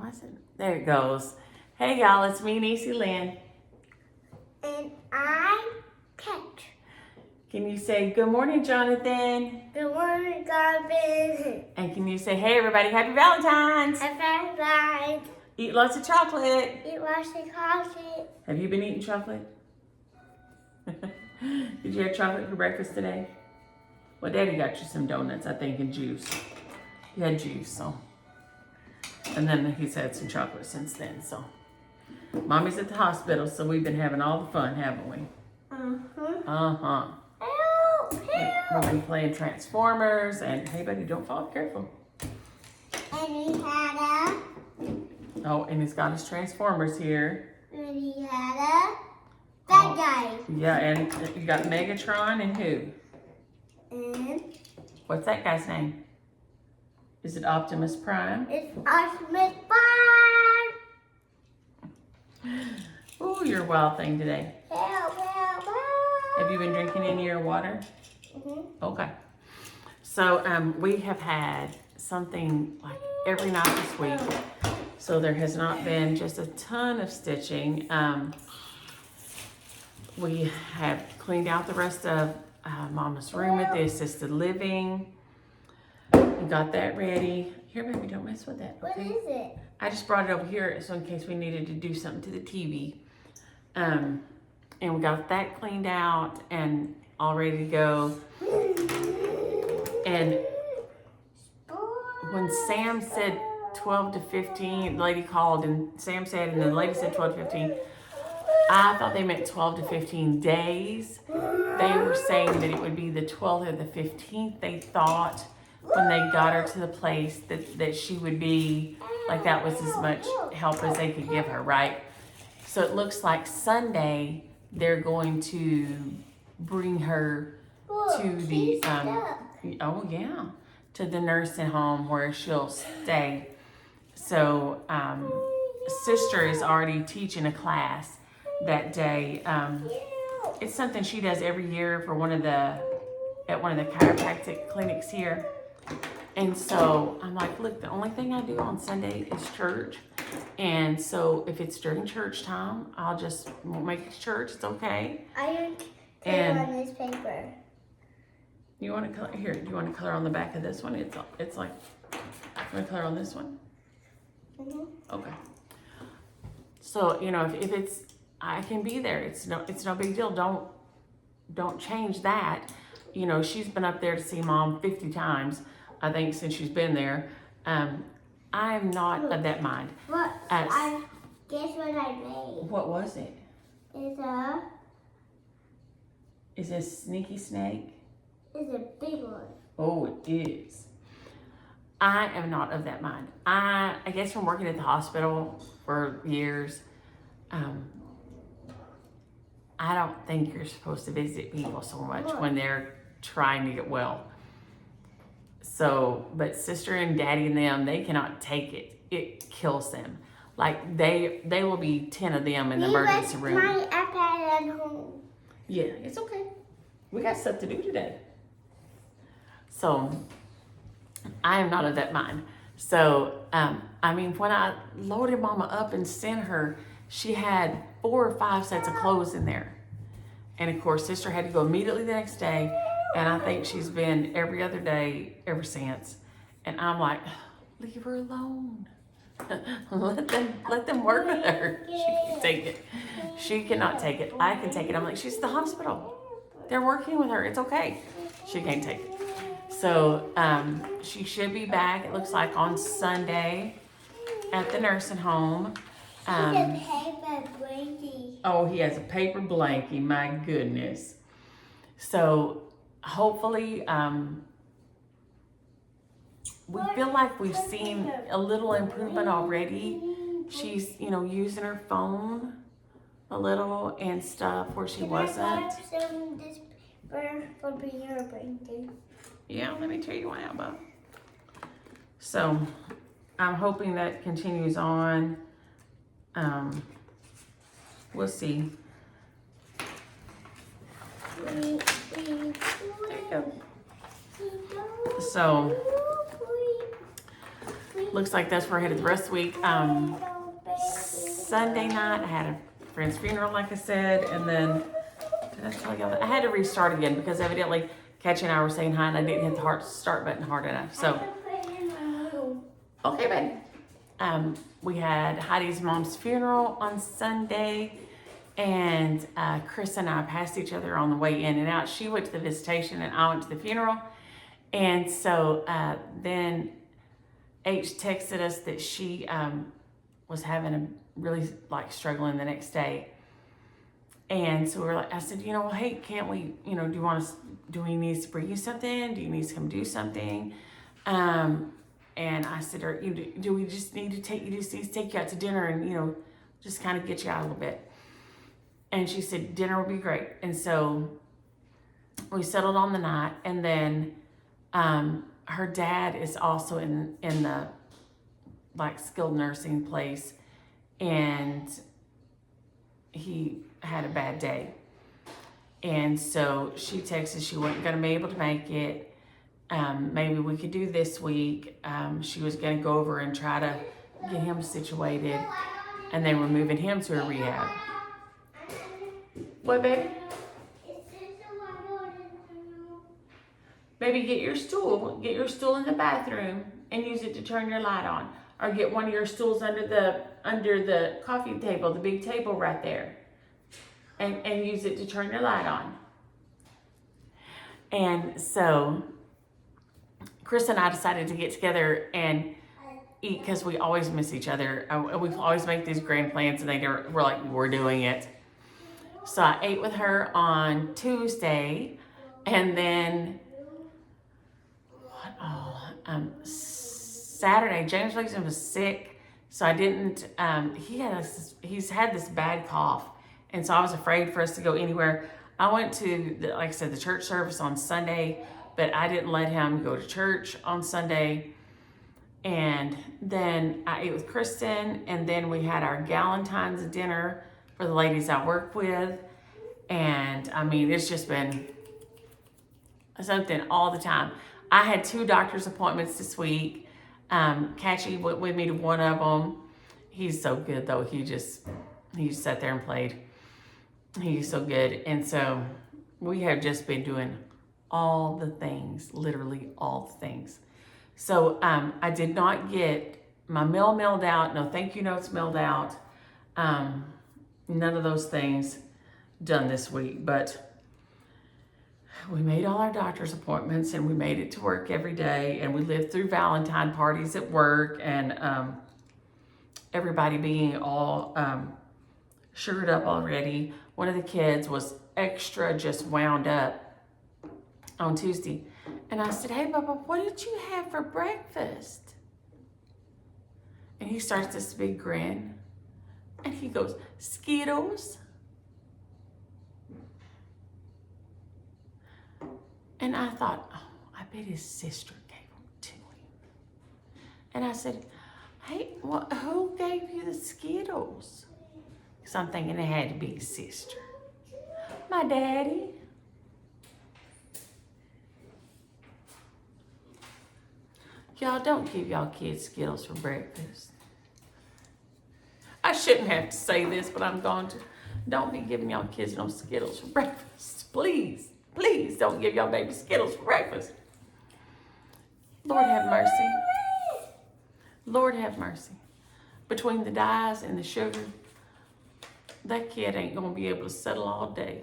wasn't. There it goes. Hey y'all, it's me, Niecy Lynn. And I'm Kat. Can you say good morning, Jonathan? Good morning, Garvin. And can you say, hey everybody, happy Valentine's? Happy Valentine's. Eat lots of chocolate. Eat lots of chocolate. Have you been eating chocolate? Did you have chocolate for breakfast today? Well, Daddy got you some donuts, I think, and juice. You had juice, so. And then he's had some chocolate since then, so. Mommy's at the hospital, so we've been having all the fun, haven't we? Uh-huh. Help! Help! We've been playing Transformers, and hey, buddy, don't fall, careful. And we had a... Oh, and he's got his Transformers here. And we had a... Bad guy. Yeah, and you got Megatron and who? And... What's that guy's name? Is it Optimus Prime? It's Optimus Prime. Ooh, you're a wild thing today. Help, help, help. Have you been drinking any of your water? Mm-hmm. Okay. So we have had something like every night this week. So there has not been just a ton of stitching. We have cleaned out the rest of Mama's room at the assisted living. We got that ready. Here, baby, don't mess with that. What Okay? is it? I just brought it over here so in case we needed to do something to the TV. And we got that cleaned out and all ready to go. And when Sam said 12 to 15, the lady called and Sam said, and then the lady said 12 to 15, I thought they meant 12 to 15 days. They were saying that it would be the 12th or the 15th, they thought, when they got her to the place that she would be, like that was as much help as they could give her, right? So it looks like Sunday, they're going to bring her to the, oh yeah, to the nursing home where she'll stay. So sister is already teaching a class that day. It's something she does every year for at one of the chiropractic clinics here. And so I'm like, look, the only thing I do on Sunday is church. And so if it's during church time, I'll just make it church. It's okay. I can color on this paper. You want to color here? Do you want to color on the back of this one? It's like, you want to color on this one? Mm-hmm. Okay. So you know, if it's, I can be there. It's no big deal. Don't change that. You know, she's been up there to see Mom 50 times, I think, since she's been there. I am not of that mind. Guess what I made? What was it? It's Is it a sneaky snake? a big one. Oh, it is. I am not of that mind. I guess from working at the hospital for years, I don't think you're supposed to visit people so much when they're trying to get well. So, but sister and daddy and them, they cannot take it. It kills them. Like they will be 10 of them in the emergency room. My iPad at home. Yeah, it's okay. We got stuff to do today. So, I am not of that mind. So, I mean, when I loaded Mama up and sent her, she had 4 or 5 sets of clothes in there. And of course, sister had to go immediately the next day. And I think she's been every other day ever since. And I'm like, leave her alone. let them work with her. She can't take it. She cannot take it. I can take it. I'm like, she's at the hospital. They're working with her. It's okay. She can't take it. So she should be back, it looks like, on Sunday at the nursing home. Paper blankie. Oh, he has a paper blankie. My goodness. So hopefully, we feel like we've seen a little improvement already. She's, you know, using her phone a little and stuff where she wasn't. This paper for being your blankie. Yeah, let me tell you what about. So I'm hoping that continues on. We'll see. There you go. So looks like that's where we're headed the rest of the week. Sunday night, I had a friend's funeral, like I said, and then, did I tell y'all that? I had to restart again because evidently Catchy and I were saying hi and I didn't hit the start button hard enough. So, okay, baby. We had Heidi's mom's funeral on Sunday, and Chris and I passed each other on the way in and out. She went to the visitation and I went to the funeral. And so then H texted us that she was having a really struggling the next day. And so we were like, I said, well, hey, can't we, do we need to bring you something? Do you need to come do something? And I said, do we just need to take you out to dinner and, just kind of get you out a little bit? And she said, dinner would be great. And so we settled on the night. And then her dad is also in the skilled nursing place. And he had a bad day. And so she texted she wasn't going to be able to make it. Maybe we could do this week. She was going to go over and try to get him situated. And then we're moving him to a rehab. What, baby? Baby, get your stool in the bathroom and use it to turn your light on. Or get one of your stools under the coffee table, the big table right there. And use it to turn your light on. And so Chris and I decided to get together and eat because we always miss each other. We always make these grand plans and we're like, we're doing it. So I ate with her on Tuesday, and then Saturday, James Wilson was sick, so I didn't, he's had this bad cough, and so I was afraid for us to go anywhere. I went to, like I said, the church service on Sunday, but I didn't let him go to church on Sunday. And then I ate with Kristen, and then we had our Galentine's dinner for the ladies I work with. And I mean, it's just been something all the time. I had 2 doctor's appointments this week. Catchy went with me to one of them. He's so good though. He just sat there and played. He's so good. And so we have just been doing all the things, literally all the things. So I did not get my mail mailed out, no thank you notes mailed out, none of those things done this week, but we made all our doctor's appointments and we made it to work every day, and we lived through Valentine parties at work, and everybody being all sugared up already. One of the kids was extra just wound up on Tuesday. And I said, hey, Bubba, what did you have for breakfast? And he starts this big grin. And he goes, Skittles. And I thought, oh, I bet his sister gave them to him. And I said, hey, who gave you the Skittles? Because I'm thinking it had to be his sister. My daddy. Y'all, don't give y'all kids Skittles for breakfast. I shouldn't have to say this, but I'm going to. Don't be giving y'all kids no Skittles for breakfast. Please, please don't give y'all baby Skittles for breakfast. Lord have mercy. Lord have mercy. Between the dyes and the sugar, that kid ain't going to be able to settle all day.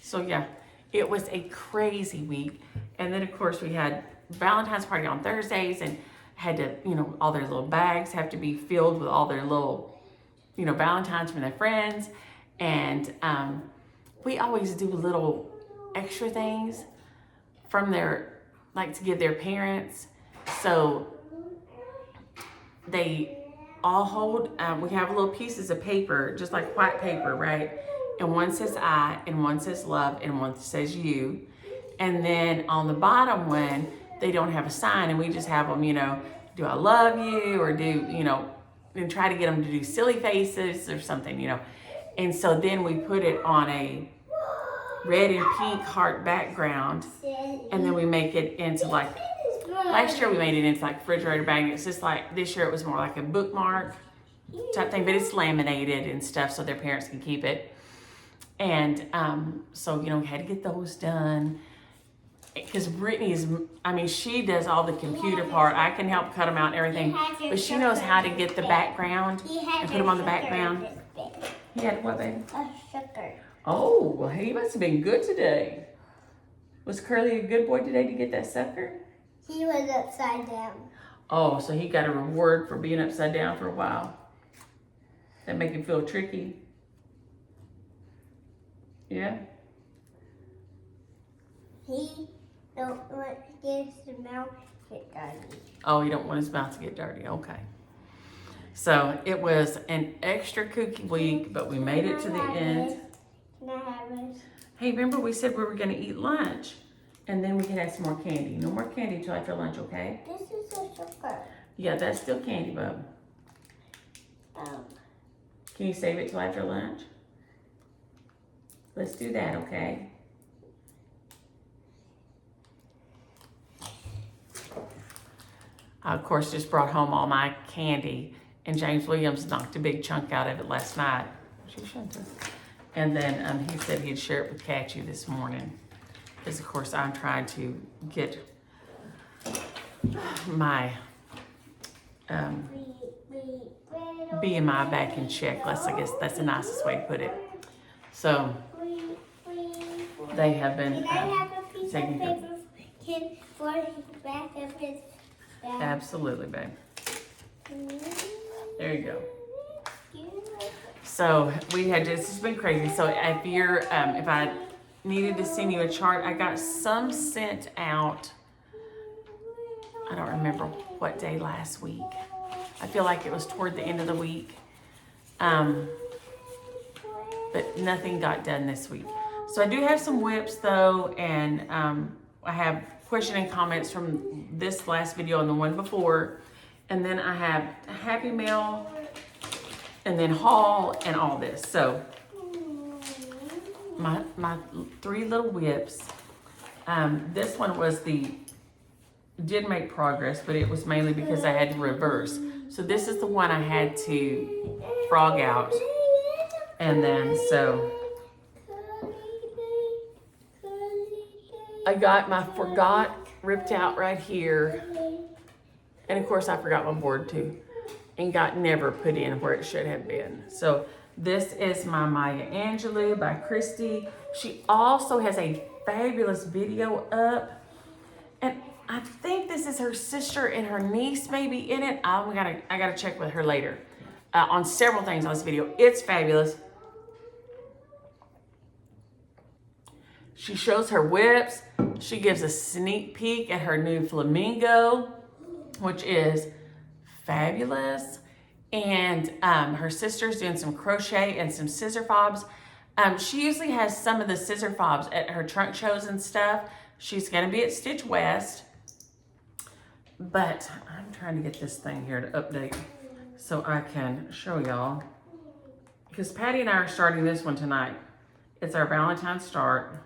So yeah, it was a crazy week. And then of course we had Valentine's party on Thursdays, and had to, all their little bags have to be filled with all their little, Valentines from their friends. And we always do little extra things from their, to give their parents. So they all hold, we have little pieces of paper, just like white paper, right? And one says I, and one says love, and one says you. And then on the bottom one, they don't have a sign, and we just have them, do I love you, or do, and try to get them to do silly faces or something, And so then we put it on a red and pink heart background, and then we make it into Last year we made it into like refrigerator bag. It's just like this year it was more like a bookmark type thing, but it's laminated and stuff so their parents can keep it. And so, you know, we had to get those done. Because Brittany is, I mean, she does all the computer part. I can help cut them out and everything. But she knows how to get the background and put them on the background. He had what, baby? A sugar. Oh, well, he must have been good today. Was Curly a good boy today to get that sucker? He was upside down. Oh, so he got a reward for being upside down for a while. That make him feel tricky. Yeah? He don't want his mouth to get dirty. Oh, you don't want his mouth to get dirty. Okay. So it was an extra kooky week, but we made it to the end. Can I have this? Hey, remember we said we were going to eat lunch and then we can have some more candy. No more candy till after lunch, okay? This is a sugar. Yeah, that's still candy, bub. Can you save it till after lunch? Let's do that, okay? I, of course, just brought home all my candy, and James Williams knocked a big chunk out of it last night. She shouldn't have. And then he said he'd share it with Catchy this morning. Because, of course, I'm trying to get my BMI back in check. I guess that's the nicest way to put it. So, they have been Can I have a piece of taking good. paper for the back of his back? Absolutely, babe. There you go. So we had just, it's been crazy. So if you're, if I needed to send you a chart, I got some sent out. I don't remember what day last week. I feel like it was toward the end of the week. But nothing got done this week. So I do have some whips though, and I have question and comments from this last video and the one before. And then I have a Happy Mail, and then haul and all this. So my 3 little whips. This one was did make progress, but it was mainly because I had to reverse. So this is the one I had to frog out. And then so I got my forgot ripped out right here. And of course I forgot my board too. And got never put in where it should have been. So this is my Maya Angelou by Christy. She also has a fabulous video up. And I think this is her sister and her niece maybe in it. I gotta check with her later on several things on this video. It's fabulous. She shows her whips. She gives a sneak peek at her new flamingo, which is fabulous. And her sister's doing some crochet and some scissor fobs. She usually has some of the scissor fobs at her trunk shows and stuff. She's gonna be at Stitch West. But I'm trying to get this thing here to update so I can show y'all. Because Patty and I are starting this one tonight. It's our Valentine's start.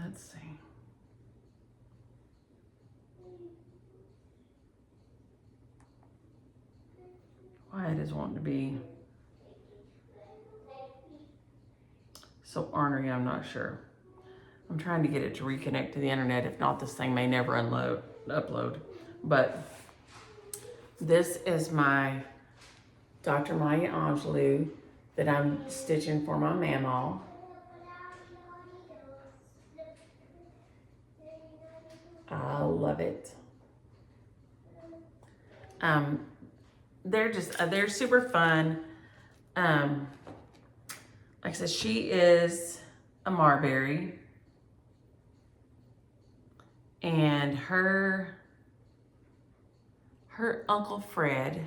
Let's see. Why it is wanting to be so ornery, I'm not sure. I'm trying to get it to reconnect to the internet. If not, this thing may never upload. But this is my Dr. Maya Angelou that I'm stitching for my mamaw. I love it. They're super fun. Like I said, she is a Marbury, and her Uncle Fred,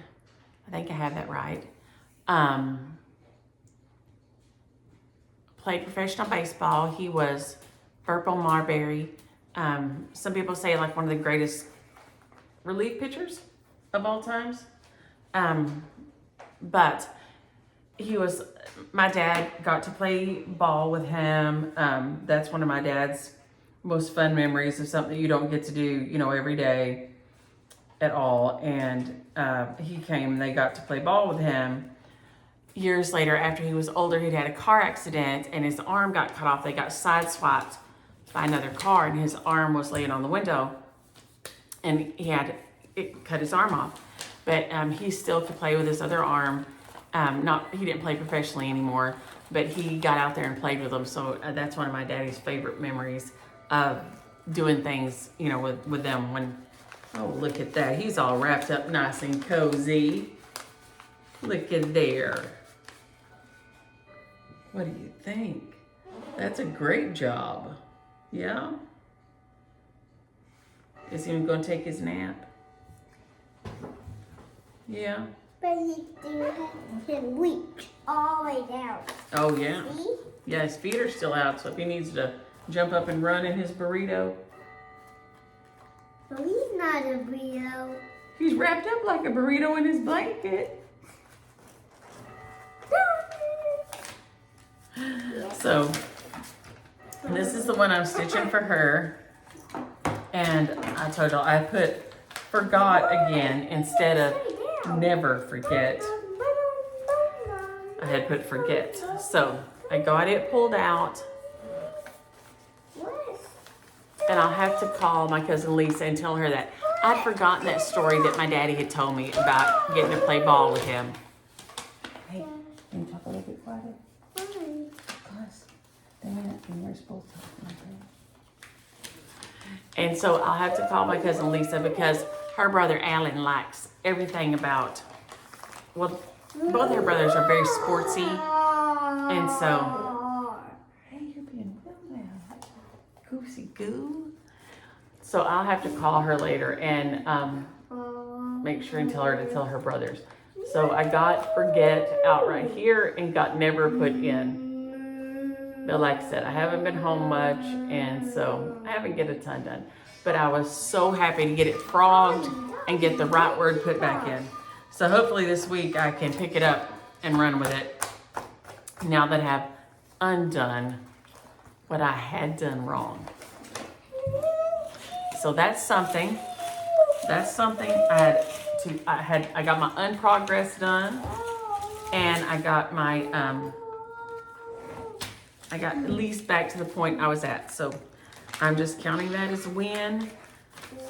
I think I have that right, played professional baseball. He was Burple Marbury. Some people say like one of the greatest relief pitchers of all times. But my dad got to play ball with him. That's one of my dad's most fun memories of something you don't get to do, you know, every day at all. And he came and they got to play ball with him. Years later, after he was older, he'd had a car accident and his arm got cut off. They got sideswiped by another car and his arm was laying on the window and it cut his arm off. But he still could play with his other arm. He didn't play professionally anymore, but he got out there and played with them. So that's one of my daddy's favorite memories of doing things, you know, with them. When, oh, look at that. He's all wrapped up nice and cozy. Look at there. What do you think? That's a great job. Yeah? Is he going to take his nap? Yeah. But he still has to reach all the way down. Oh, yeah. See? Yeah, his feet are still out, so if he needs to jump up and run in his burrito. So he's not a burrito. He's wrapped up like a burrito in his blanket. So, this is the one I'm stitching for her. And I told y'all, I put forgot again instead of never forget. I had put forget. So, I got it pulled out. And I'll have to call my cousin Lisa and tell her that I'd forgotten that story that my daddy had told me about getting to play ball with him. Hey, can you talk a little bit quieter? Because we're supposed to. And so I'll have to call my cousin Lisa because her brother Alan likes everything about, well, both her brothers are very sportsy. And so, hey, you're being real loud. Goosey goo. So I'll have to call her later and make sure and tell her to tell her brothers. So I got forget out right here and got never put in. But like I said, I haven't been home much and so I haven't get a ton done. But I was so happy to get it frogged and get the right word put back in. So hopefully this week I can pick it up and run with it now that I have undone what I had done wrong. So that's something. That's something I got my unprogress done, and I got my I got at least back to the point I was at. So I'm just counting that as a win.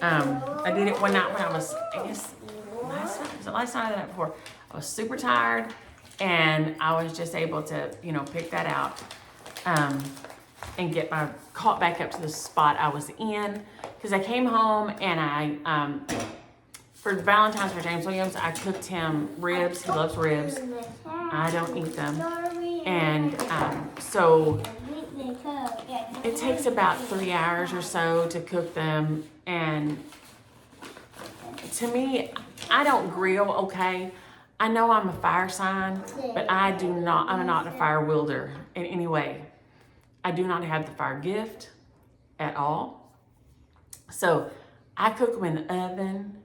I did it one night when I was, I guess last night or the night before. I was super tired, and I was just able to, you know, pick that out and get my caught back up to the spot I was in. Because I came home and I, for Valentine's for James Williams, I cooked him ribs. He loves ribs. I don't eat them. And so it takes about 3 hours or so to cook them. And to me, I don't grill okay. I know I'm a fire sign, but I'm not a fire wielder in any way. I do not have the fire gift at all. So I cook them in the oven,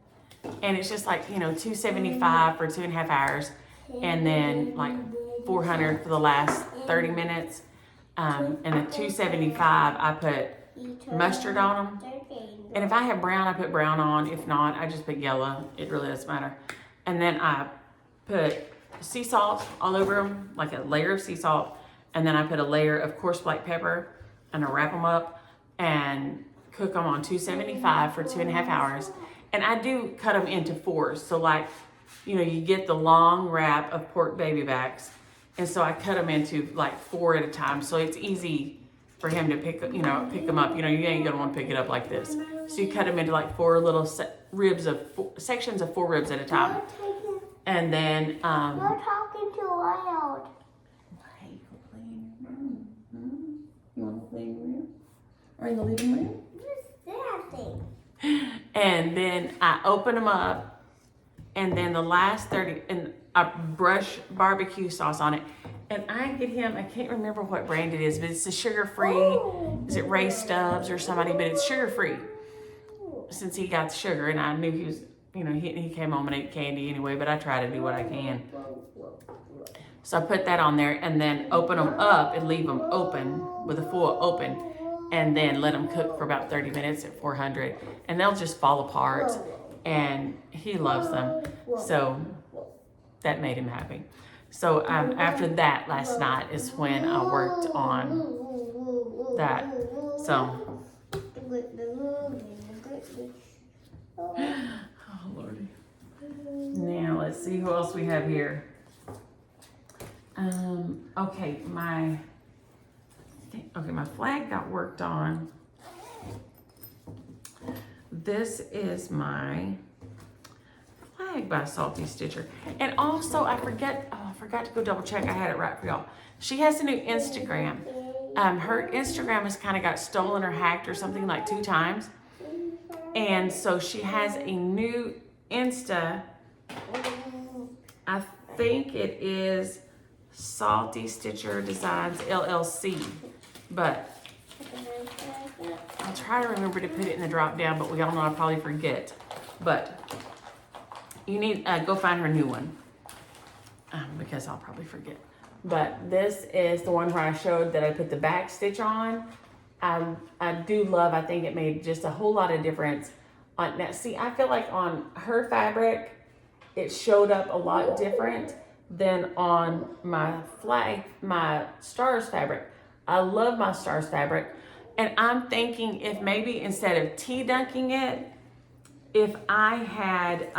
and it's just like, you know, 275 for 2.5 hours, and then like 400 for the last 30 minutes. And the 275, I put mustard on them. And if I have brown, I put brown on. If not, I just put yellow. It really doesn't matter. And then I put sea salt all over them, like a layer of sea salt. And then I put a layer of coarse black pepper, and I wrap them up and cook them on 275 for 2.5 hours. And I do cut them into fours. So like, you know, you get the long wrap of pork baby backs. And so I cut them into like 4 at a time. So it's easy for him to pick them up. You know, you ain't gonna want to pick it up like this. So you cut them into like 4 little sections of 4 ribs at a time. And then, You're talking too loud. Hey, go play in your room. You want to play in your room? Or in the living room? And then I open them up, and then the last 30, and I brush barbecue sauce on it. And I get him, I can't remember what brand it is, but it's a sugar-free. Is it Ray Stubbs or somebody? But it's sugar-free. Since he got the sugar, and I knew he was you know, he came home and ate candy anyway, but I try to do what I can. So I put that on there and then open them up and leave them open with a full open, and then let them cook for about 30 minutes at 400, and they'll just fall apart, and he loves them. So that made him happy. So after that last night is when I worked on that. So, oh Lordy. Now let's see who else we have here. Okay, my flag got worked on. This is my flag by Salty Stitcher. And also I forgot to go double check. I had it right for y'all. She has a new Instagram. Her Instagram has kind of got stolen or hacked or something like 2 times. And so she has a new Insta. I think it is Salty Stitcher Designs LLC. But I'll try to remember to put it in the drop down, but we all know I'll probably forget. But you need go find her new one, because I'll probably forget. But this is the one where I showed that I put the back stitch on. I do love, I think it made just a whole lot of difference. Now, see, I feel like on her fabric, it showed up a lot different than on my stars fabric. I love my stars fabric. And I'm thinking if maybe instead of tea dunking it, if I had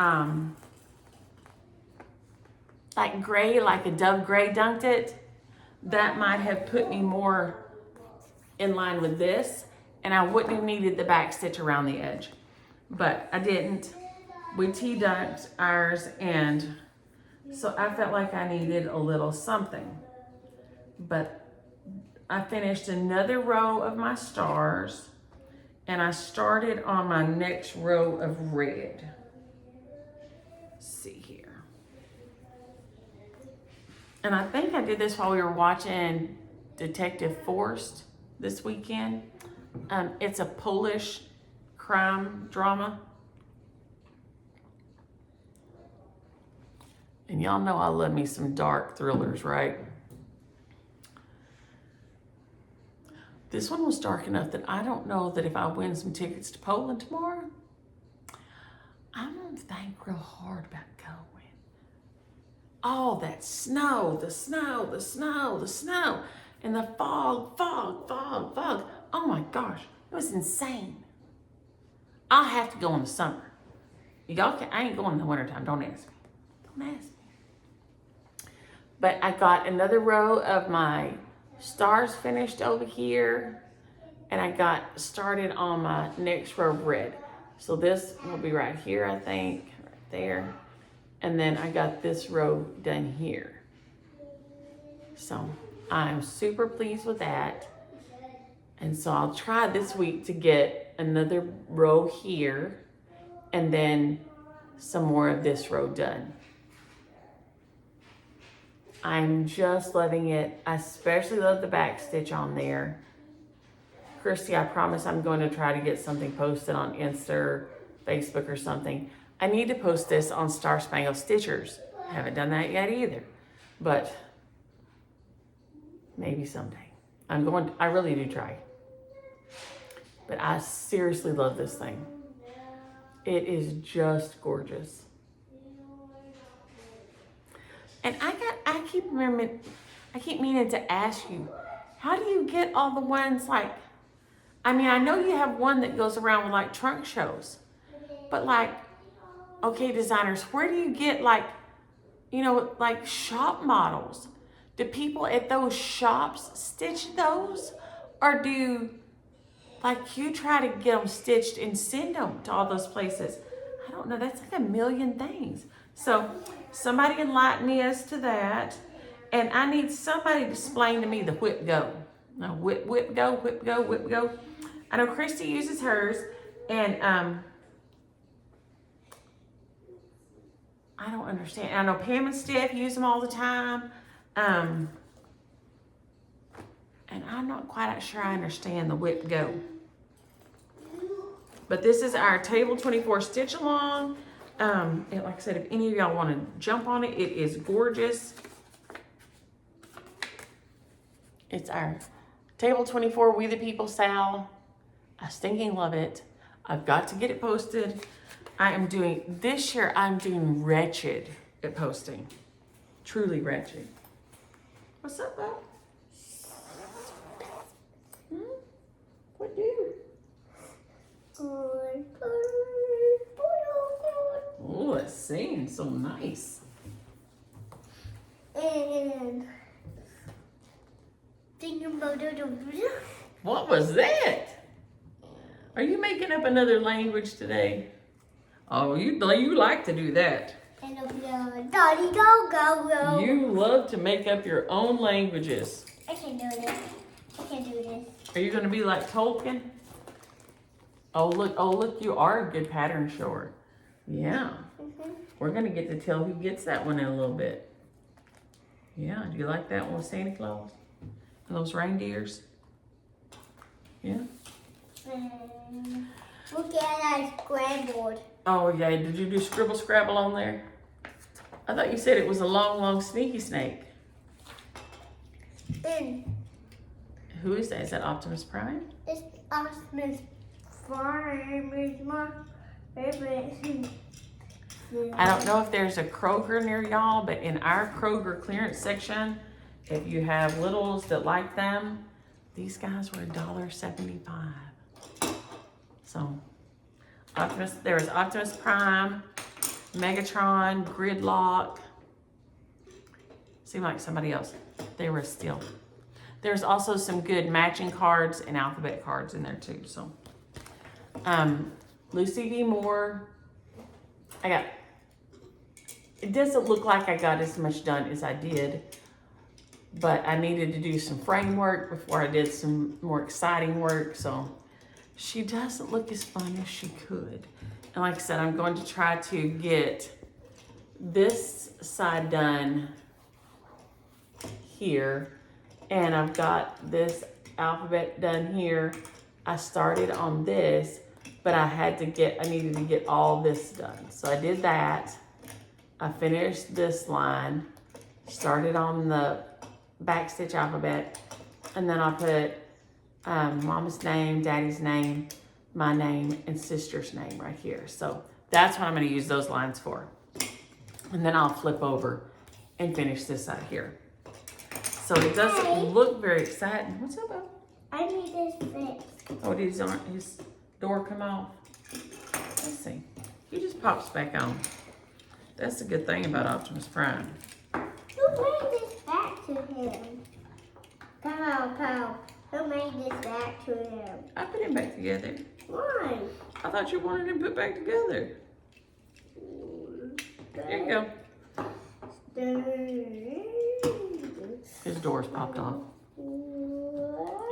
like gray, like a dove gray dunked it, that might have put me more in line with this, and I wouldn't have needed the back stitch around the edge. But I didn't. We tea dunked ours, and so I felt like I needed a little something. But I finished another row of my stars, and I started on my next row of red. Let's see here. And I think I did this while we were watching Detective Forst this weekend. It's a Polish crime drama. And y'all know I love me some dark thrillers, right? This one was dark enough that I don't know that if I win some tickets to Poland tomorrow, I'm gonna think real hard about going. All that snow, the snow, the snow, the snow, and the fog. Oh my gosh, it was insane. I'll have to go in the summer. Y'all can, I ain't going in the wintertime, don't ask me. Don't ask me. But I got another row of my stars finished over here, and I got started on my next row of red. So this will be right here, I think, right there. And then I got this row done here. So I'm super pleased with that. And so I'll try this week to get another row here and then some more of this row done. I'm just loving it. I especially love the back stitch on there. Christy, I promise I'm going to try to get something posted on Insta or Facebook or something. I need to post this on Star Spangled Stitchers. I haven't done that yet either, but maybe someday. I really do try. But I seriously love this thing. It is just gorgeous. And I keep meaning to ask you, how do you get all the ones like, I mean, I know you have one that goes around with like trunk shows, but like, okay, designers, where do you get like, you know, like shop models? Do people at those shops stitch those? Or do like you try to get them stitched and send them to all those places? I don't know, that's like a million things. So somebody enlighten me as to that. And I need somebody to explain to me the whip go. No, whip go, whip go, whip go. I know Christy uses hers, and I don't understand. I know Pam and Steph use them all the time. And I'm not quite sure I understand the whip go. But this is our Table 24 stitch along. And like I said, if any of y'all want to jump on it, it is gorgeous. It's our Table 24 We the People Sal. I stinking love it. I've got to get it posted. This year I'm doing wretched at posting. Truly wretched. What's up, bud? What do? Oh, it's singing so nice. And What was that? Are you making up another language today? Oh, you like to do that. Daddy, go. You love to make up your own languages. I can't do this. I can't do this. Are you going to be like Tolkien? Oh look, you are a good pattern shower. Yeah. We're going to get to tell who gets that one in a little bit. Yeah, do you like that one with Santa Claus? And those reindeers? Yeah. Look at that scrambled. Oh yeah, did you do Scribble Scrabble on there? I thought you said it was a long sneaky snake. Who is that? Is that Optimus Prime? It's Optimus Prime. It's my favorite. I don't know if there's a Kroger near y'all, but in our Kroger clearance section, if you have littles that like them, these guys were $1.75. So, there was Optimus Prime, Megatron, Gridlock. Seemed like somebody else. They were a steal. There's also some good matching cards and alphabet cards in there too. So, Lucy V. Moore. It doesn't look like I got as much done as I did, but I needed to do some framework before I did some more exciting work. So she doesn't look as fun as she could. And like I said, I'm going to try to get this side done here. And I've got this alphabet done here. I started on this, but I needed to get all this done. So I did that. I finished this line, started on the backstitch alphabet, and then I put Mama's name, Daddy's name, my name, and sister's name right here. So that's what I'm going to use those lines for. And then I'll flip over and finish this side here. So it doesn't look very exciting. What's up, Bob? I need this fixed. Oh, did his door come off? Let's see. He just pops back on. That's the good thing about Optimus Prime. Who made this back to him? Pow. Who made this back to him? I put him back together. Why? I thought you wanted him put back together. There you go. His door's popped off.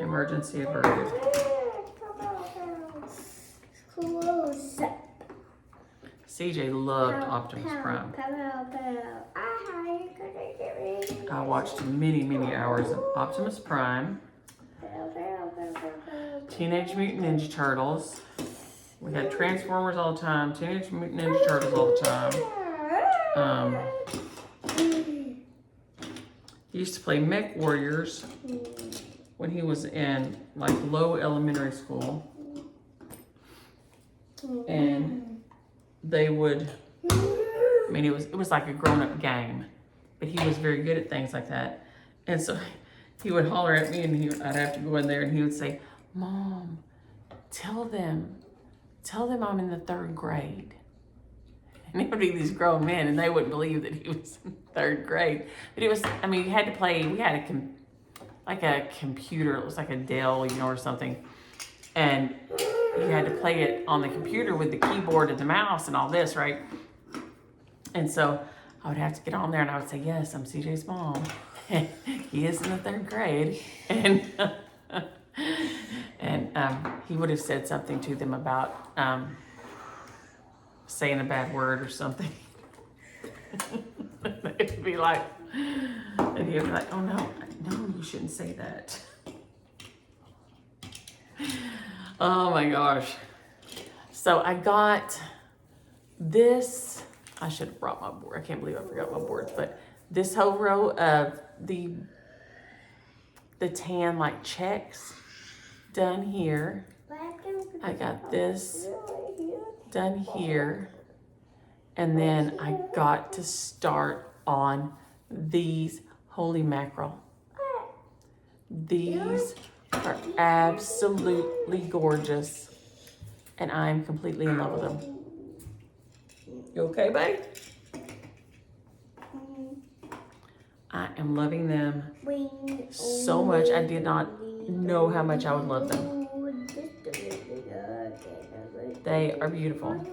Emergency averted. Close. CJ loved Optimus Prime. I watched many hours of Optimus Prime, Teenage Mutant Ninja Turtles. We had Transformers all the time, Teenage Mutant Ninja Turtles all the time. He used to play Mech Warriors when he was in like low elementary school. And they would, it was like a grown-up game, but he was very good at things like that. And so he would holler at me and I'd have to go in there and he would say, Mom, tell them I'm in the 3rd grade. And it would be these grown men and they wouldn't believe that he was in 3rd grade. But it was, you had to play, we had a computer, it was like a Dell, or something. And you had to play it on the computer with the keyboard and the mouse and all this, right? And so I would have to get on there and I would say, yes, I'm CJ's mom. He is in the 3rd grade. And he would have said something to them about saying a bad word or something. It'd be like, and he'd be like, oh no, you shouldn't say that. Oh my gosh. So I got this, I should have brought my board. I can't believe I forgot my board, but this whole row of the tan like checks done here. I got this done here. And then I got to start on these. Holy mackerel. These are absolutely gorgeous. And I'm completely in love with them. You okay, babe? I am loving them so much. I did not know how much I would love them. They are beautiful.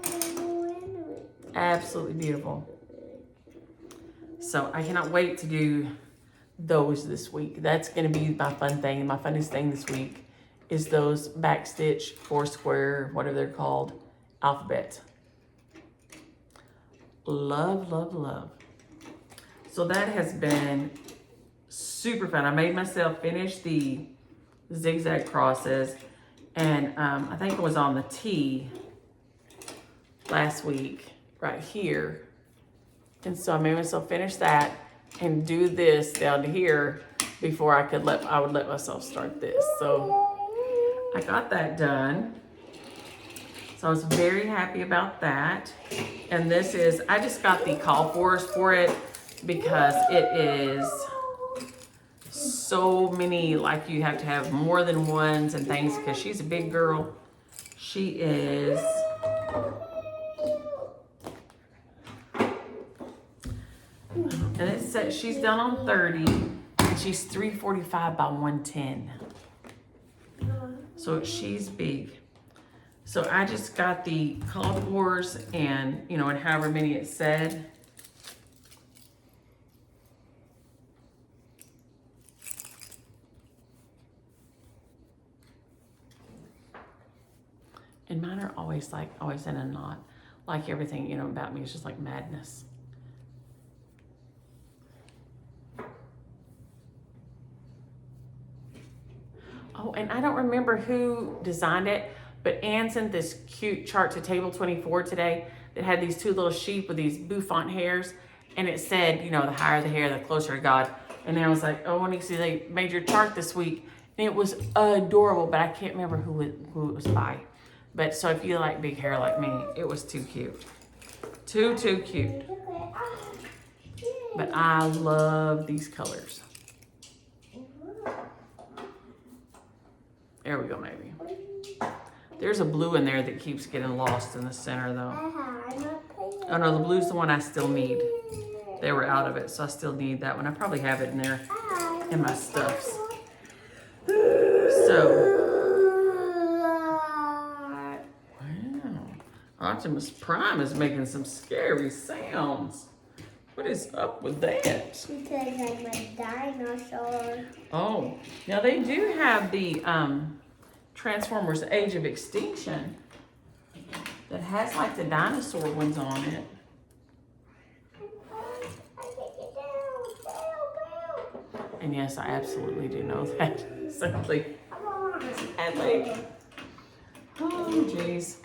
Absolutely beautiful. So I cannot wait to do those this week. That's going to be my fun thing. My funnest thing this week is those backstitch, Foursquare, whatever they're called, alphabet. Love, love, love. So that has been super fun. I made myself finish the zigzag crosses, and I think it was on the T last week right here. And so I made myself finish that and do this down to here before I would let myself start this. So I got that done. So I was very happy about that. And this is, I just got the call for it because it is so many, like you have to have more than ones and things because she's a big girl. She is, and it says she's done on 30 and she's 345 by 110. So she's big. So I just got the call fours and, you know, and however many it said. And mine are always in a knot. Like everything, you know, about me is just like madness. Oh, and I don't remember who designed it, but Ann sent this cute chart to Table 24 today that had these two little sheep with these bouffant hairs. And it said, you know, the higher the hair, the closer to God. And I was like, oh, when you see they made your chart this week. And it was adorable, but I can't remember who it was by. But so if you like big hair like me, it was too cute. Too cute. But I love these colors. There we go, maybe. There's a blue in there that keeps getting lost in the center, though. Oh, no, the blue's the one I still need. They were out of it, so I still need that one. I probably have it in there in my stuffs. So, wow. Optimus Prime is making some scary sounds. What is up with that? Because I'm a dinosaur. Oh, now they do have the Transformers Age of Extinction that has like the dinosaur ones on it. And yes, I absolutely do know that. Sadly. Oh, jeez.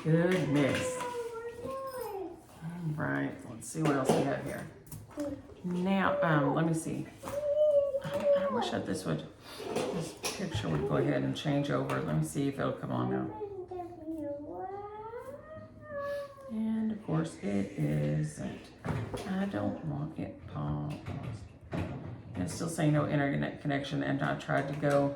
Goodness. All right, let's see what else we have here. Now, let me see. I wish that this picture would go ahead and change over. Let me see if it'll come on now. And of course it isn't. I don't want it paused. And it's still saying no internet connection, and I tried to go.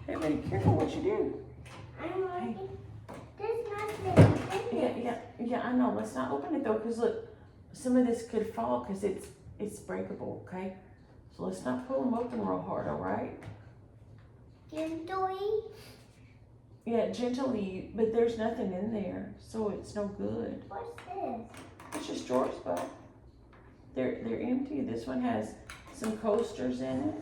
Hey, buddy, careful what you do. Hey. Yeah, I know. Let's not open it though, because look, some of this could fall because it's breakable, okay? So let's not pull them open real hard, all right? Gently? Yeah, gently, but there's nothing in there, so it's no good. What's this? It's just drawers, bud. They're empty. This one has some coasters in it.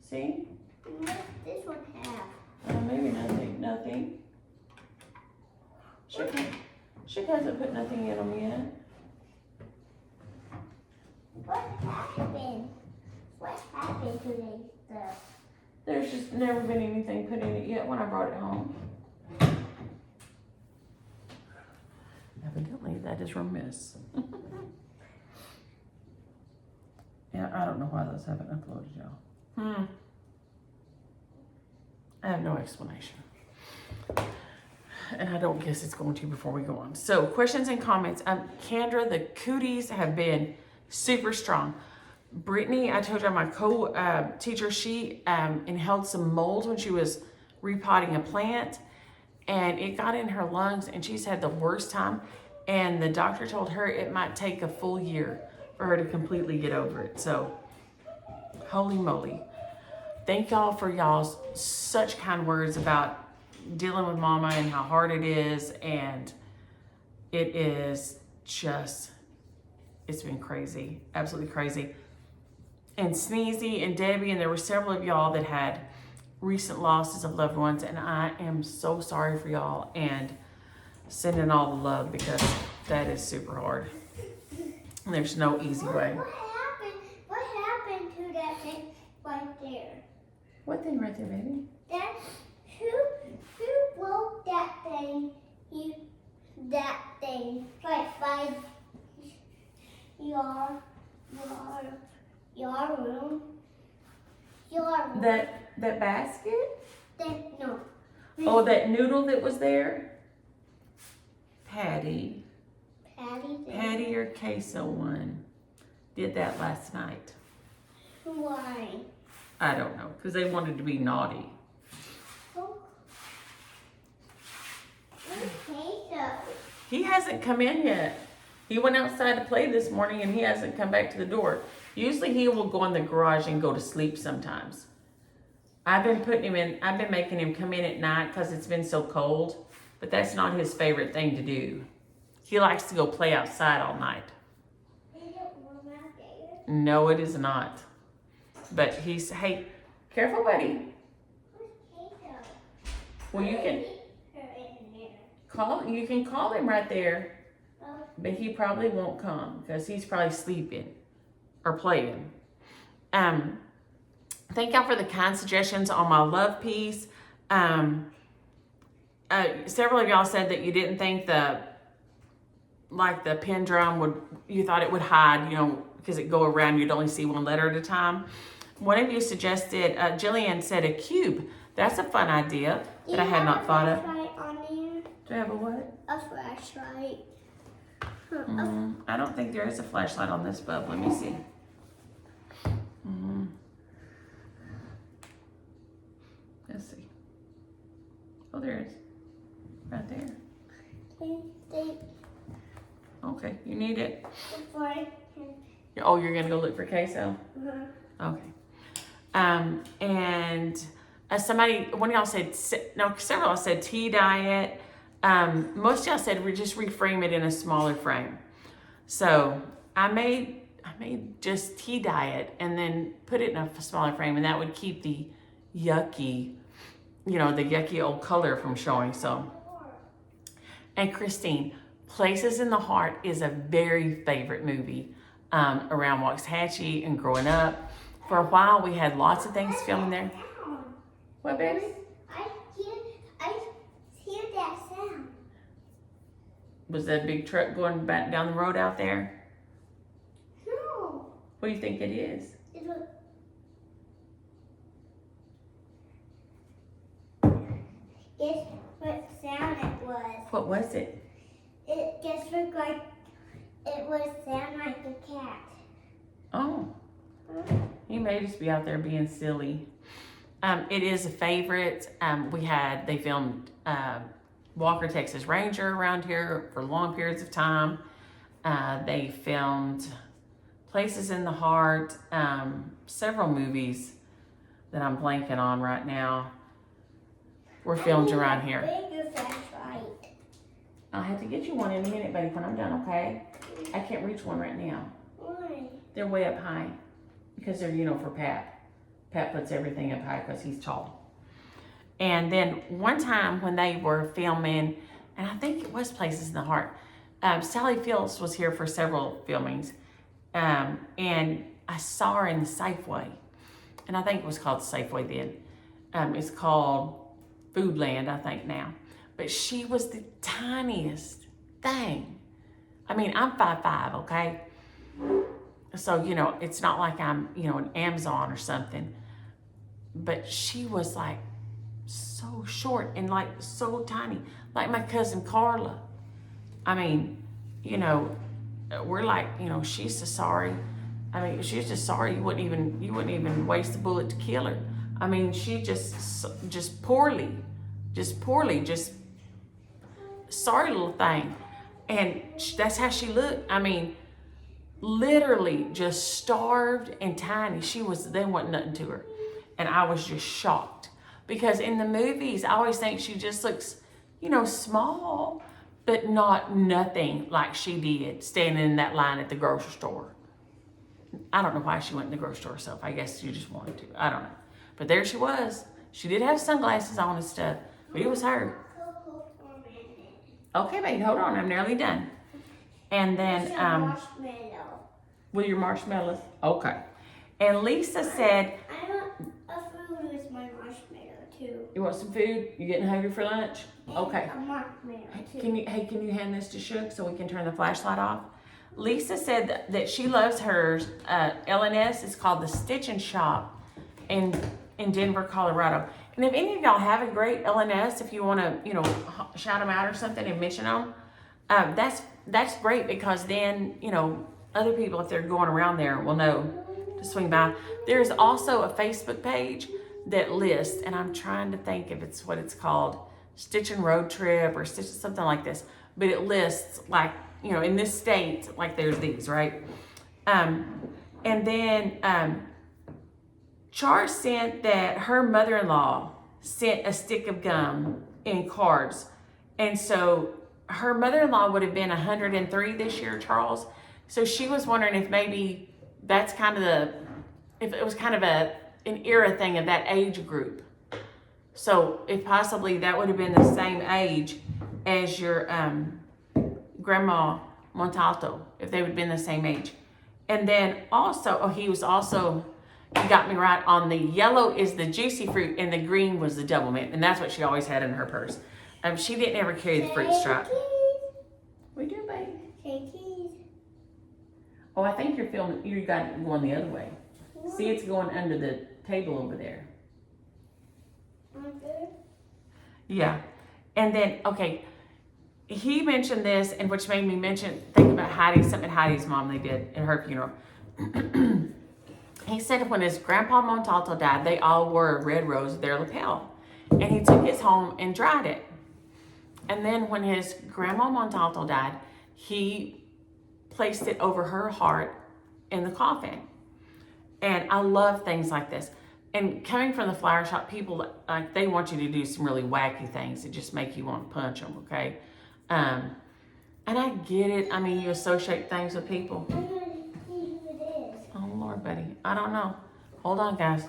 See? What's this one have? Maybe nothing. She hasn't put nothing in them yet. today's stuff? There's just never been anything put in it yet when I brought it home. Evidently, that is remiss. Yeah, I don't know why those haven't uploaded, y'all. I have no explanation. And I don't guess it's going to before we go on. So, questions and comments. Kendra, the cooties have been super strong. Brittany, I told you my co-teacher, she inhaled some mold when she was repotting a plant, and it got in her lungs, and she's had the worst time. And the doctor told her it might take a full year for her to completely get over it. So, holy moly. Thank y'all for y'all's such kind words about dealing with mama and how hard it is. And it is just, it's been crazy, absolutely crazy. And Sneezy and Debbie, and there were several of y'all that had recent losses of loved ones. And I am so sorry for y'all and sending all the love, because that is super hard. And there's no easy way. What happened to that thing right there? What thing right there, baby? That who broke that thing? That thing like by your room. That basket? No. Oh, that noodle that was there? Patty or Queso one did that last night. Why? I don't know, because they wanted to be naughty. Oh. Queso. He hasn't come in yet. He went outside to play this morning and he hasn't come back to the door. Usually he will go in the garage and go to sleep sometimes. I've been making him come in at night because it's been so cold, but that's not his favorite thing to do. He likes to go play outside all night. Is it warm out there? No, it is not. But he's, hey, careful, buddy. Where's Queso? Well, you can call him right there, but he probably won't come because he's probably sleeping or playing. Thank y'all for the kind suggestions on my love piece. Several of y'all said that you didn't think the pin drum you thought it would hide, because it go around, you'd only see one letter at a time. One of you suggested, Jillian said a cube. That's a fun idea that I had not thought of. Do I have a what? A flashlight. I don't think there is a flashlight on this bulb. Let me see. Let's see. Oh, there it is. Right there. Okay, you need it? Oh, you're going to go look for Queso? Okay. And one of y'all said, several of y'all said tea diet. Most of y'all said just reframe it in a smaller frame. So I made just tea diet and then put it in a smaller frame, and that would keep the yucky, the yucky old color from showing. So, and Christine, Places in the Heart is a very favorite movie around Waxahachie and growing up. For a while, we had lots of things filming there. What, baby? I hear that sound. Was that big truck going back down the road out there? No. What do you think it is? Guess what sound it was? What was it? It just looked like it would sound like a cat. Oh. He may just be out there being silly. It is a favorite. They filmed Walker, Texas Ranger around here for long periods of time. They filmed Places in the Heart, several movies that I'm blanking on right now were filmed around here. Bigger flashlight. I'll have to get you one in a minute, buddy, when I'm done, okay? I can't reach one right now. Why? They're way up high because they're, for Pat. Pat puts everything up high because he's tall. And then one time when they were filming, and I think it was Places in the Heart, Sally Fields was here for several filmings. And I saw her in the Safeway. and I think it was called Safeway then. It's called Foodland, I think now. But she was the tiniest thing. I mean, I'm 5'5", okay? So, you know, it's not like I'm, you know, an Amazon or something. But she was like so short and like so tiny, like my cousin Carla. I mean, you know, we're like, you know, she's just sorry. I mean, she's just sorry you wouldn't even waste a bullet to kill her. I mean, she just poorly, sorry little thing. And that's how she looked. I mean, literally just starved and tiny. There wasn't nothing to her. And I was just shocked. Because in the movies, I always think she just looks, you know, small, but not nothing like she did standing in that line at the grocery store. I don't know why she went in the grocery store herself. I guess she just wanted to. I don't know. But there she was. She did have sunglasses on and stuff, but it was her. Okay, baby, hold on. I'm nearly done. And then, marshmallow. with your marshmallows? Okay. And Lisa said, I want a food with my marshmallow too. you want some food? You getting hungry for lunch? Okay. A marshmallow too. Can you hand this to Shook so we can turn the flashlight off? Lisa said that she loves hers. LNS is called the Stitch and Shop in Denver, Colorado. And if any of y'all have a great LNS, if you want to, you know, shout them out or something and mention them, that's great, because then, you know, other people, if they're going around there, will know to swing by. There's also a Facebook page that lists, and I'm trying to think if it's what it's called, Stitch and Road Trip or Stitch, something like this. But it lists, like, you know, in this state, like there's these, right? And then Char sent that her mother-in-law sent a stick of gum in cards. And so her mother-in-law would have been 103 this year, Charles. So she was wondering if maybe that's kind of if it was kind of an era thing of that age group. So if possibly that would have been the same age as your Grandma Montalto, if they would have been the same age. And then also, he got me right on the yellow is the juicy fruit and the green was the double mint. And that's what she always had in her purse. She didn't ever carry the fruit stripe. We do, babe. Say cheese. Oh, I think you got it going the other way. See, it's going under the table over there. Okay. Yeah. And then, okay, he mentioned this, and which made me think about something Heidi's mom they did at her funeral. He said when his grandpa Montalto died, they all wore a red rose at their lapel. And he took his home and dried it. And then when his grandma Montalto died, he placed it over her heart in the coffin. And I love things like this. And coming from the flower shop, people, like, they want you to do some really wacky things that just make you want to punch them, okay? And I get it. I mean, you associate things with people. I'm going to see who it is. Oh, Lord, buddy. I don't know. Hold on, guys.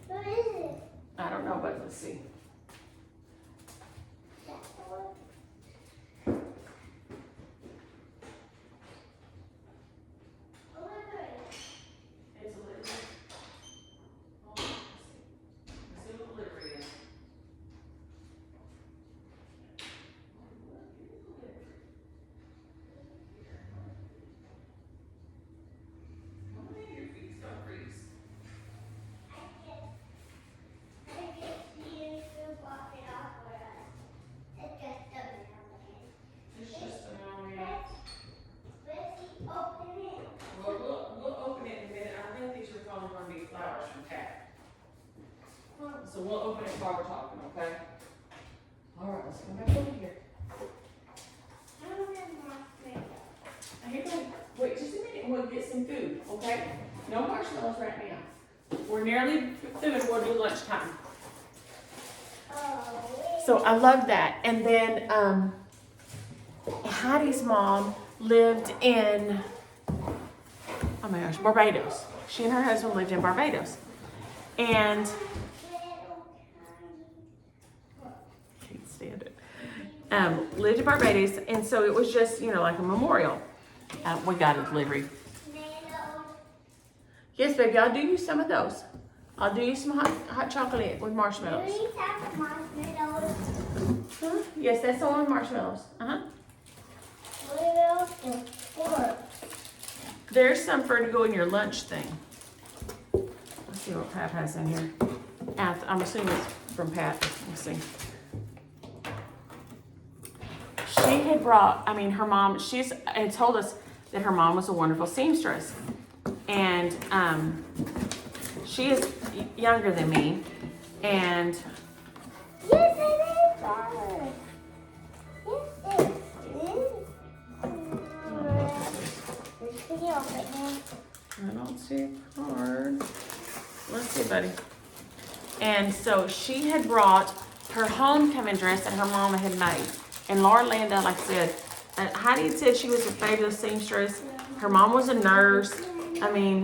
What is it? I don't know, but let's see. That's the one. Oh, It's a livery. Hold on, let's see. Let's see what the livery is. Your feet's gonna freeze. It's just a mailman. We'll open it in a minute. I think these are probably going to be flowers from Cat. So we'll open it while we're talking, okay? All right, let's come back over here. Here, baby. Wait just a minute and we'll get some food, okay? No marshmallows right now. We're nearly through and we'll do lunchtime. So I love that. And then Heidi's mom lived in, oh my gosh, Barbados. She and her husband lived in Barbados. And can't stand it. Lived in Barbados, and so it was just, you know, like a memorial. We got a delivery. Yes, baby, I'll do you some of those. I'll do you some hot chocolate with marshmallows. Do these have marshmallows? Huh? Yes, that's the one with marshmallows. What else is for? There's some for to go in your lunch thing. Let's see what Pat has in here. I'm assuming it's from Pat. Let's see. She had brought, her mom, had told us that her mom was a wonderful seamstress. And she is younger than me. And Yes, it is. Yes, it is. I don't see a card. Let's see, buddy. And so she had brought her homecoming dress that her mama had made. And Laura Linda, like I said, Heidi had said she was a fabulous seamstress. Her mom was a nurse.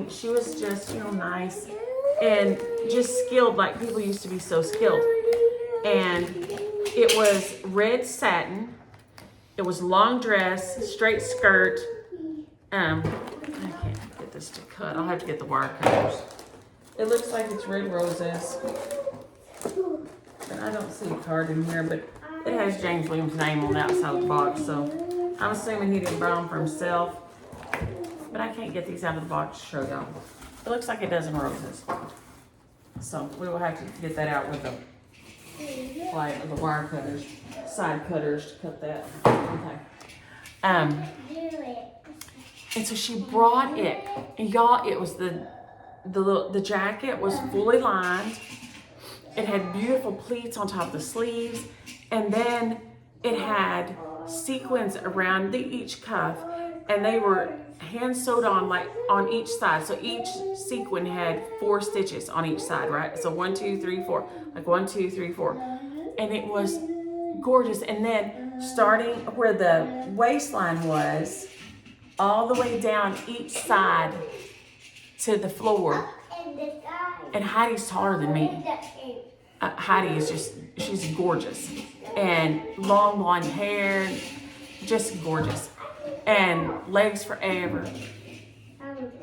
She was just, nice and just skilled like people used to be so skilled. And it was red satin. It was long dress, straight skirt. I can't get this to cut. I'll have to get the wire cutters. It looks like it's red roses. But I don't see a card in here, but it has James Williams' name on the outside of the box, so I'm assuming he didn't buy them for himself. But I can't get these out of the box to show y'all. It looks like a dozen roses. So we will have to get that out with the wire cutters, side cutters to cut that. Okay. And so she brought it, and y'all, it was the jacket was fully lined. It had beautiful pleats on top of the sleeves, and then it had sequins around each cuff, and they were hand sewed on like on each side. So each sequin had 4 stitches on each side, right? So 1, 2, 3, 4, like 1, 2, 3, 4, and it was gorgeous. And then starting where the waistline was, all the way down each side to the floor. And Heidi's taller than me. Heidi is she's gorgeous. And long blonde hair, just gorgeous. And legs forever.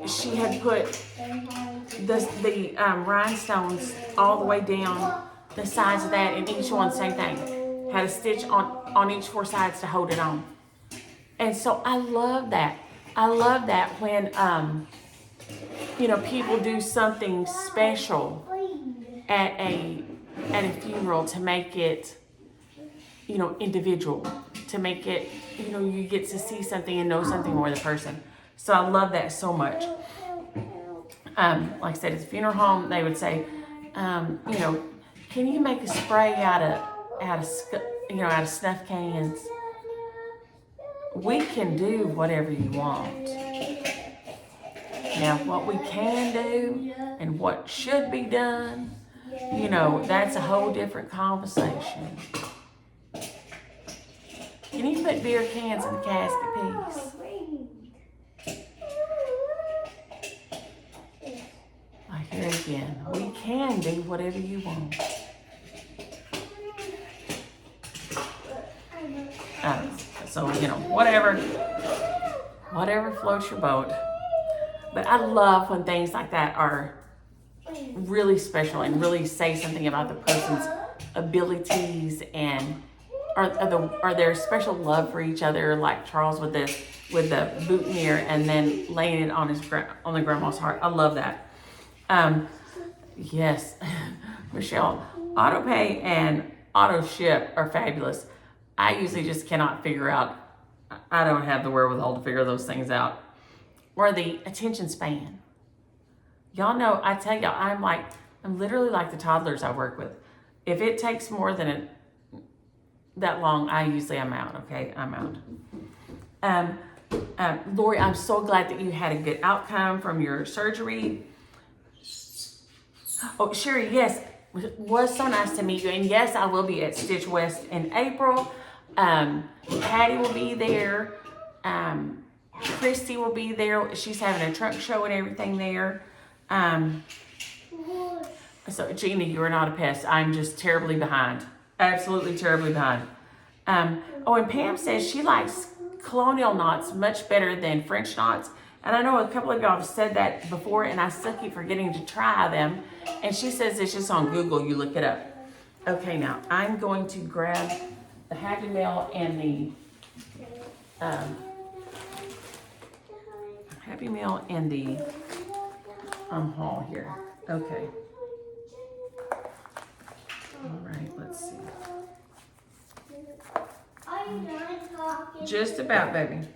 She had put the rhinestones all the way down the sides of that, and each one, same thing. Had a stitch on each 4 sides to hold it on. And so I love that. I love that when, people do something special at a funeral to make it, individual, to make it, you get to see something and know something more of the person. So I love that so much. Like I said, at the funeral home, they would say, can you make a spray out of snuff cans? We can do whatever you want. Now, what we can do and what should be done, that's a whole different conversation. Can you put beer cans in the casket, please? Like here again, we can do whatever you want. So, whatever floats your boat. But I love when things like that are really special and really say something about the person's abilities and or their special love for each other, like Charles with the boutonniere and then laying it on the grandma's heart. I love that. Yes, Michelle, auto pay and auto ship are fabulous. I usually just cannot figure out. I don't have the wherewithal to figure those things out. Or the attention span. Y'all know, I tell y'all, I'm literally like the toddlers I work with. If it takes more than that long, I'm out, okay? I'm out. Lori, I'm so glad that you had a good outcome from your surgery. Oh, Sherry, yes, it was so nice to meet you. And yes, I will be at Stitch West in April. Patty will be there. Christy will be there. She's having a truck show and everything there. So Gina, you are not a pest. I'm just terribly behind. Absolutely terribly behind. And Pam says she likes colonial knots much better than French knots. And I know a couple of y'all have said that before, and I still keep forgetting to try them. And she says it's just on Google, you look it up. Okay, now I'm going to grab the Happy Meal and the Happy Meal and the haul here. Okay. All right, let's see. Are you done talking? Just about, baby.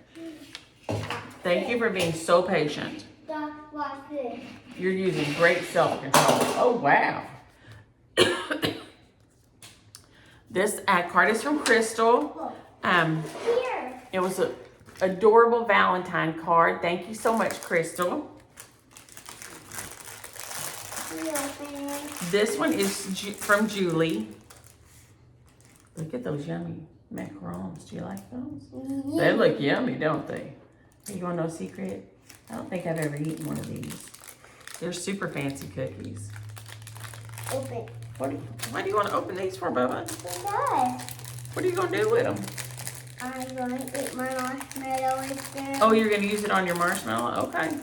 Thank you for being so patient. Watch this. You're using great self-control. Oh, wow. This card is from Crystal. Here. It was an adorable Valentine card. Thank you so much, Crystal. This one is from Julie. Look at those yummy macarons. Do you like those? Yeah. They look yummy, don't they? You want to know a secret? I don't think I've ever eaten one of these. They're super fancy cookies. Open. Why do you want to open these for, Bubba? Because What are you going to do with them? I'm going to eat my marshmallow with them. Oh, you're going to use it on your marshmallow? Okay.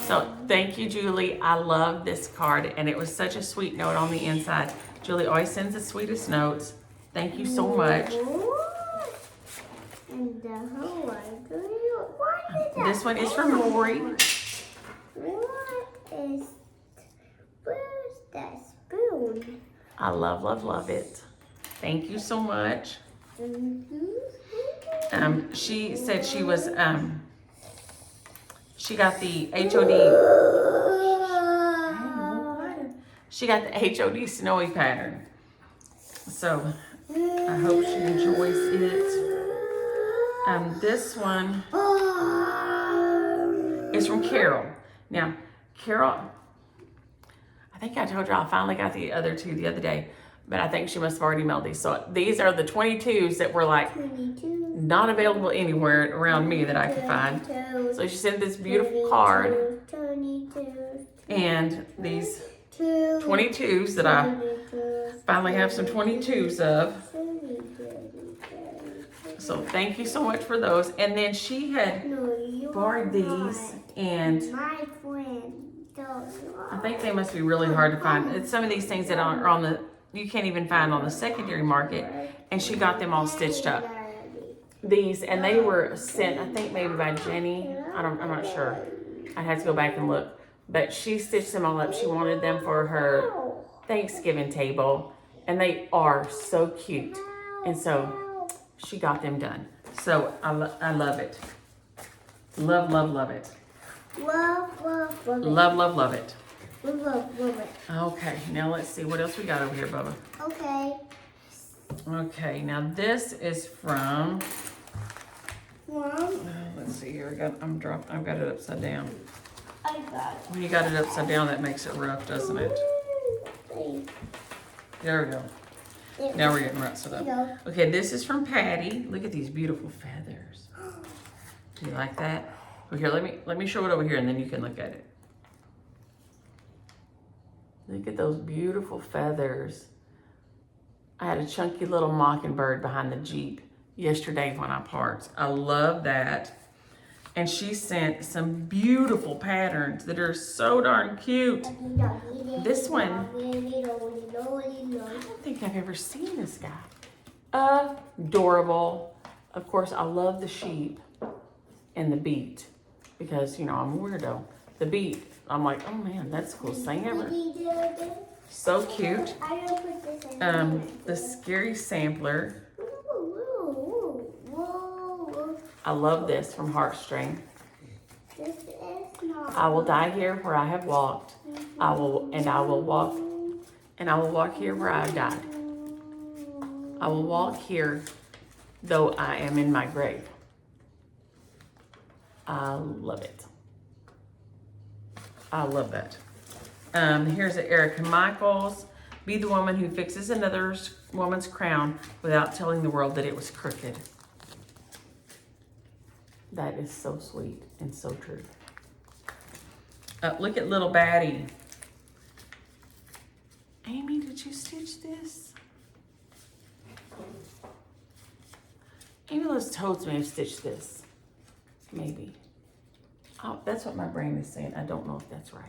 So, thank you, Julie. I love this card, and it was such a sweet note on the inside. Julie always sends the sweetest notes. Thank you so much. And the whole one. What is that? This one is from Lori. Where's that spoon? I love, love, love it. Thank you so much. She said she was, she got the HOD. She got the HOD snowy pattern. So I hope she enjoys it. This one is from Carol. Now, Carol, I think I told you I finally got the other two the other day, but I think she must have already mailed these. So these are the 22s that were like 22. not available anywhere around me that I could find. So she sent this beautiful card 22. and these 22s that I finally have some 22s of. So thank you so much for those. And then she had borrowed these, and My friend. I think they must be really hard to find. It's some of these things that are on the, you can't even find on the secondary market, and she got them all stitched up. These, and they were sent, I think maybe by Jenny. I'm not sure. I had to go back and look. But she stitched them all up. She wanted them for her Thanksgiving table, and they are so cute. And so she got them done. So I love it. Love, love, love it. Love, love, love it. Love, love, love it. Love, love it. Okay, now let's see what else we got over here, Bubba. Okay. Okay, now this is from. Mom, Let's see here. I've got it upside down. I got it. When you got it upside down, that makes it rough, doesn't it? There we go. Now we're getting right set up. Okay, this is from Patty. Look at these beautiful feathers. Do you like that? Well, here, let me show it over here, and then you can look at it. Look at those beautiful feathers. I had a chunky little mockingbird behind the Jeep yesterday when I parked. I love that. And she sent some beautiful patterns that are so darn cute. This one, I don't think I've ever seen this guy. Adorable. Of course, I love the sheep and the beat because, you know, I'm a weirdo. The beat, I'm like, oh man, that's the coolest thing ever. So cute. The scary sampler. I love this from Heartstring. I will die here where I have walked. I will walk here where I have died. I will walk here though I am in my grave. I love it. I love that. Here's Erica Michaels. Be the woman who fixes another woman's crown without telling the world that it was crooked. That is so sweet and so true. Look at Little Baddie. Amy, did you stitch this? Amy Liz Toads may have stitched this. Maybe. That's what my brain is saying. I don't know if that's right.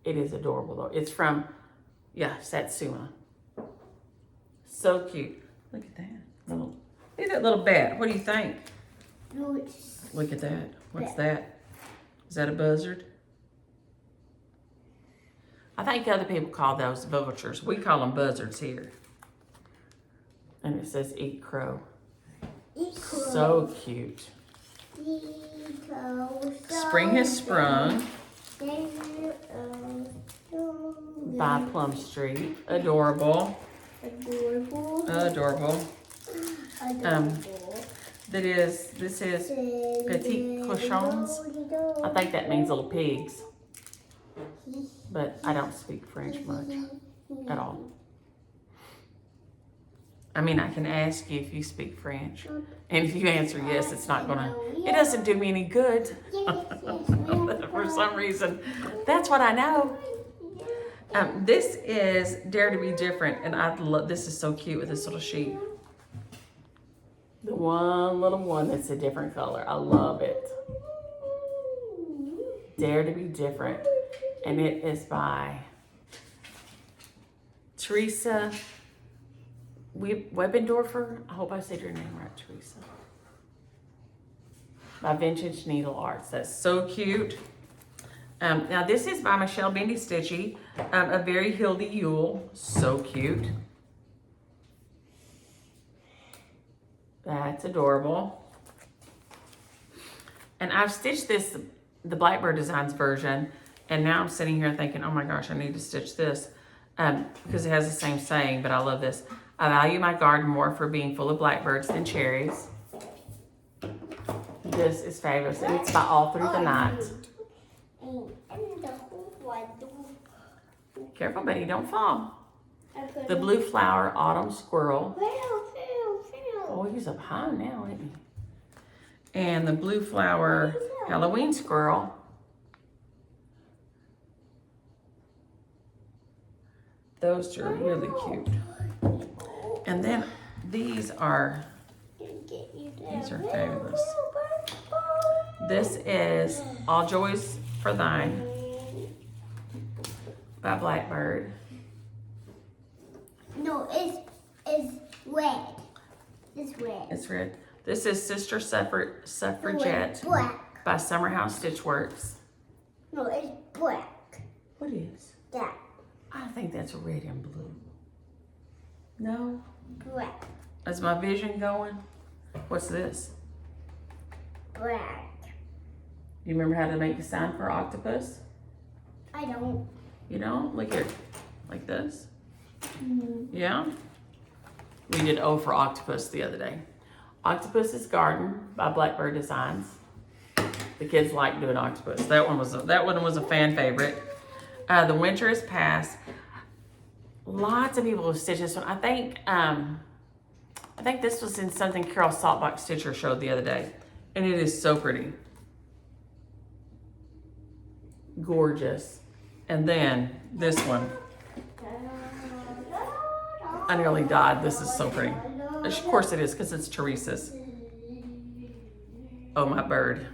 It is adorable though. It's from, yeah, Satsuma. So cute. Look at that. Look at that little bat. What do you think? Look at that. What's that? Is that a buzzard? I think other people call those vultures. We call them buzzards here. And it says eat crow. Eat crow. So cute. Eat crow. Spring has sprung by By Plum Street. Adorable. Adorable. Adorable. Adorable. This is petit cochons. I think that means little pigs. But I don't speak French much at all. I mean, I can ask you if you speak French. And if you answer yes, it's not gonna, it doesn't do me any good. For some reason, that's what I know. This is Dare to Be Different, and I love, this is so cute with this little sheep. The one little one that's a different color. I love it. Dare to Be Different. And it is by Teresa Webendorfer. I hope I said your name right, Teresa. By Vintage Needle Arts. That's so cute. Now this is by Michelle Bendy Stitchy. A Very Hildy Yule. So cute. That's adorable. And I've stitched this, the Blackbird Designs version. And now I'm sitting here thinking, oh my gosh, I need to stitch this. Because it has the same saying, but I love this. I value my garden more for being full of blackbirds than cherries. This is fabulous, and it's by All Through the Night. Careful, buddy, don't fall. The Blue Flower Autumn Squirrel. Oh, he's up high now, isn't he? And the Blue Flower Halloween Squirrel. Those two are really cute. And then these are fabulous. This is All Joys for Thine by Blackbird. No, it's red. It's red. It's red. This is Sister Suffragette Black. by Summerhouse Stitchworks. No, it's black. What is? That. I think that's red and blue. No? Black. Is my vision going? What's this? Black. You remember how to make a sign for octopus? I don't. You don't? Look here. Like this? Mm-hmm. Yeah? We did O for octopus the other day. Octopus's Garden by Blackbird Designs. The kids like doing octopus. That one was a fan favorite. The Winter is Past. Lots of people have stitched this one. I think this was in something Carol Saltbox Stitcher showed the other day. And it is so pretty. Gorgeous. And then this one. I nearly died. This is so pretty. Of course it is, because it's Teresa's. Oh, my bird.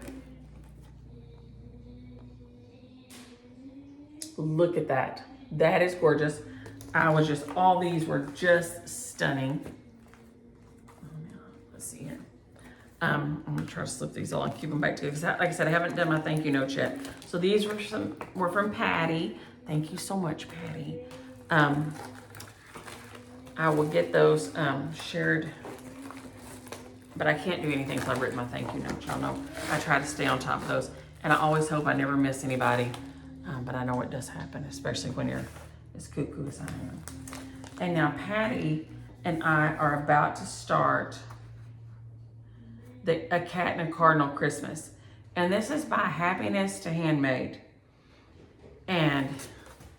Look at that. That is gorgeous. All these were just stunning. Let's see here. I'm gonna try to slip these all and keep them back to you, because like I said, I haven't done my thank you notes yet. So these were from Patty. Thank you so much, Patty. I will get those shared, but I can't do anything until I've written my thank you notes. Y'all know I try to stay on top of those, and I always hope I never miss anybody. But I know it does happen, especially when you're as cuckoo as I am. And now Patty and I are about to start A Cat and a Cardinal Christmas. And this is by Happiness to Handmade. And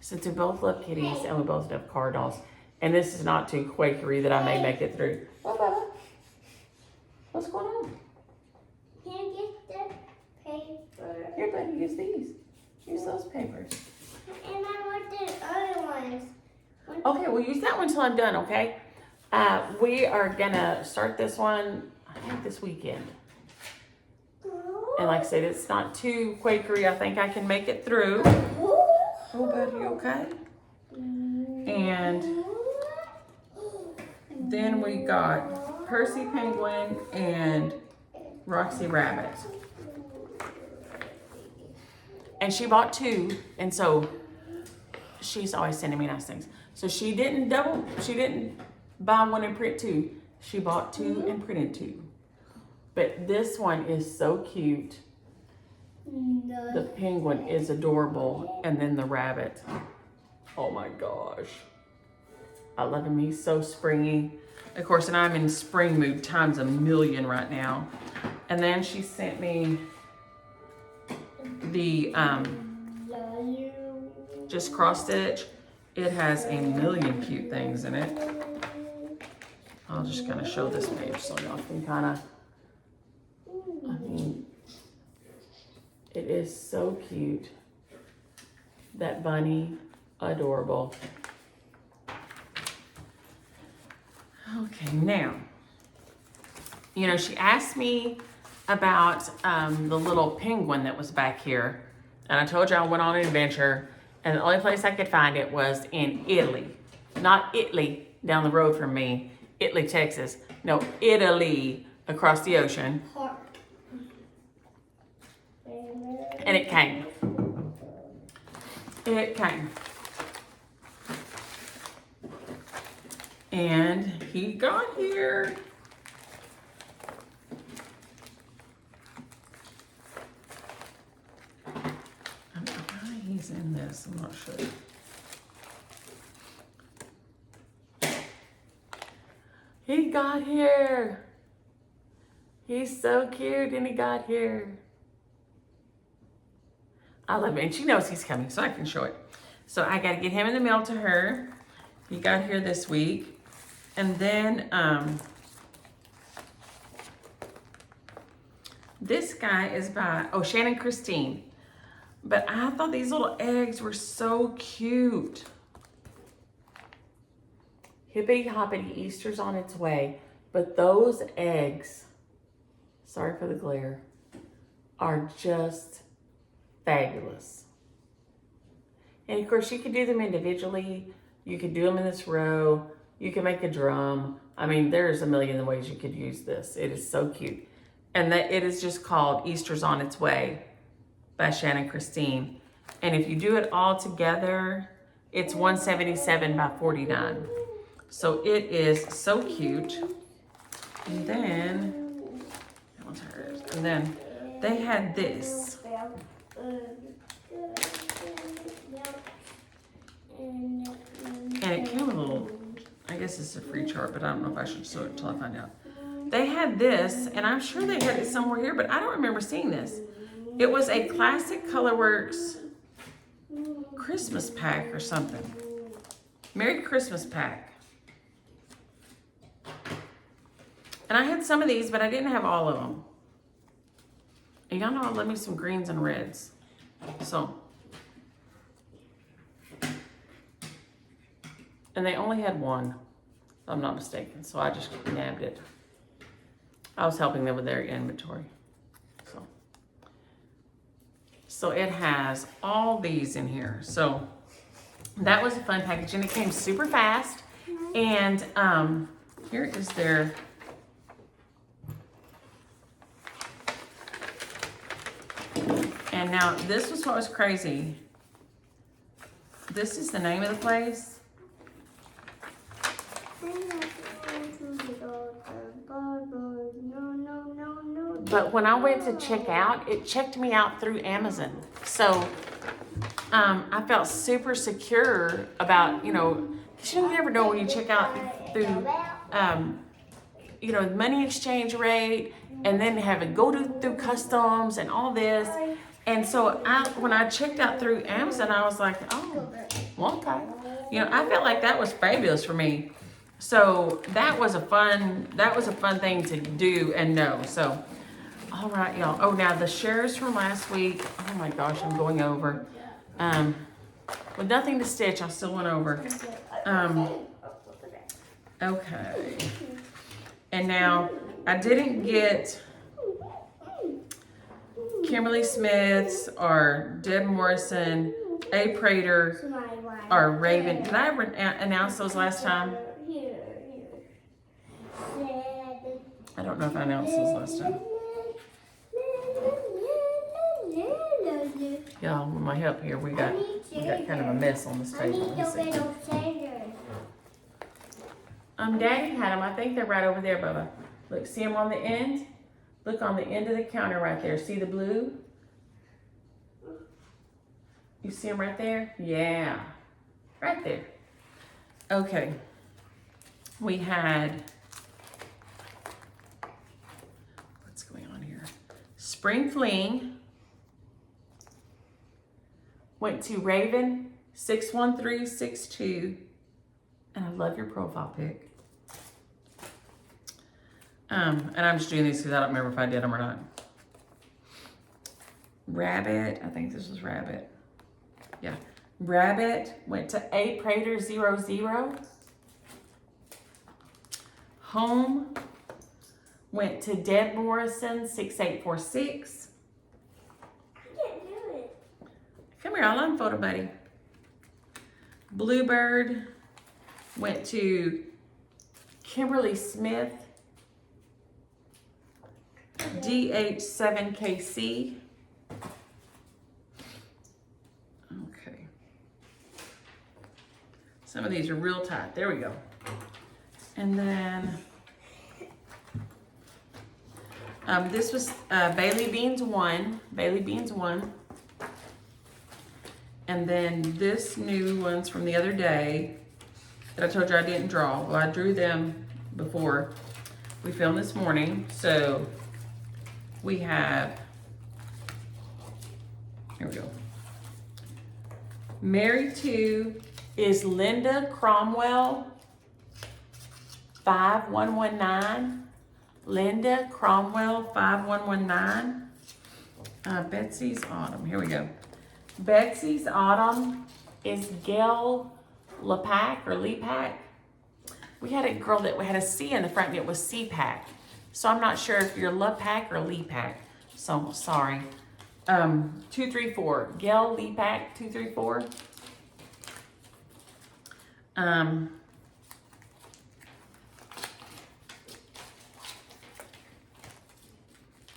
since we both love kitties and we both love cardinals, and this is not too quakery that I may make it through. What, Bubba? What's going on? Can I get the paper? Here, buddy, use these. Use those papers. And I want the other ones. Okay, we'll use that one till I'm done, okay? We are gonna start this one, I think this weekend. And like I said, it's not too Quakery. I think I can make it through. Oh, buddy, you okay? And then we got Percy Penguin and Roxy Rabbit. And she bought 2, and so she's always sending me nice things. So she didn't buy 1 and print 2. She bought 2 and printed 2. But this one is so cute. The penguin is adorable, and then the rabbit. Oh my gosh. I love him. He's so springy. Of course, and I'm in spring mood times a million right now. And then she sent me the just cross stitch. It has a million cute things in it. I'll just kind of show this page so y'all can kind of, I mean, it is so cute. That bunny, adorable. Okay, now, you know, she asked me about the little penguin that was back here. And I told you I went on an adventure, and the only place I could find it was in Italy. Not Italy down the road from me, Italy, Texas. No, Italy across the ocean. And it came. It came. And he got here. I don't know why he's in this, I'm not sure. He got here. He's so cute and he got here. I love it. And she knows he's coming, so I can show it. So I got to get him in the mail to her. He got here this week. And then this guy is by, Shannon Christine. But I thought these little eggs were so cute. Hippity hoppity, Easter's on its way. But those eggs, sorry for the glare, are just fabulous. And of course you could do them individually. You could do them in this row. You can make a drum. I mean, there's a million ways you could use this. It is so cute. And that it is just called Easter's on Its Way by Shannon Christine. And if you do it all together, it's $177 by $49. So it is so cute. And then, that one's hers. And then they had this. And it came with a little, I guess it's a free chart, but I don't know if I should show it until I find out. They had this, and I'm sure they had it somewhere here, but I don't remember seeing this. It was a Classic Colorworks Christmas pack or something. Merry Christmas pack. And I had some of these, but I didn't have all of them. And y'all know I love me some greens and reds. So. And they only had one, if I'm not mistaken. So I just nabbed it. I was helping them with their inventory. So it has all these in here. So that was a fun package, and it came super fast. And here is their and now this was what was crazy. This is the name of the place. But when I went to check out, it checked me out through Amazon. So I felt super secure about, you know, because you never know when you check out through, you know, money exchange rate, and then have it go through customs and all this. And so when I checked out through Amazon, I was like, oh, well, okay. You know, I felt like that was fabulous for me. So that was a fun thing to do and know. So, all right, y'all. Oh, now the shares from last week. Oh my gosh, I'm going over. With nothing to stitch, I still went over. Okay. And now I didn't get Kimberly Smiths or Deb Morrison, A. Prater, My wife. or Raven. Did I ever announce those last time? Here. I don't know if I announced those last time. Y'all, with my help here, we got kind of a mess on this I table. need Let the me see. little scissors. Daddy had them. I think they're right over there, Bubba. Look, see them on the end? Look on the end of the counter right there. See the blue? You see them right there? Yeah. Right there. Okay. We had, what's going on here? Spring Fling went to Raven 61362. And I love your profile pic. And I'm just doing these because I don't remember if I did them or not. Rabbit, I think this was Rabbit. Yeah. Rabbit went to A. Prater 00. Home went to Deb Morrison 6846. I can't do it. Come here, I'll unfold it, buddy. Bluebird went to Kimberly Smith DH7KC. Okay. Some of these are real tight. There we go. And then this was Bailey Beans 1. Bailey Beans 1. And then this new one's from the other day that I told you I didn't draw. Well, I drew them before we filmed this morning. So we have, here we go. Married to is Linda Cromwell 5119. Linda Cromwell 5119. Betsy's Autumn. Here we go. Betsy's Autumn is Gail Lepak or Lepak. We had a girl that had a C in the front and it was CPAC. So I'm not sure if you're Lepak or Lepak. So sorry. 234. Gail Lepak 234.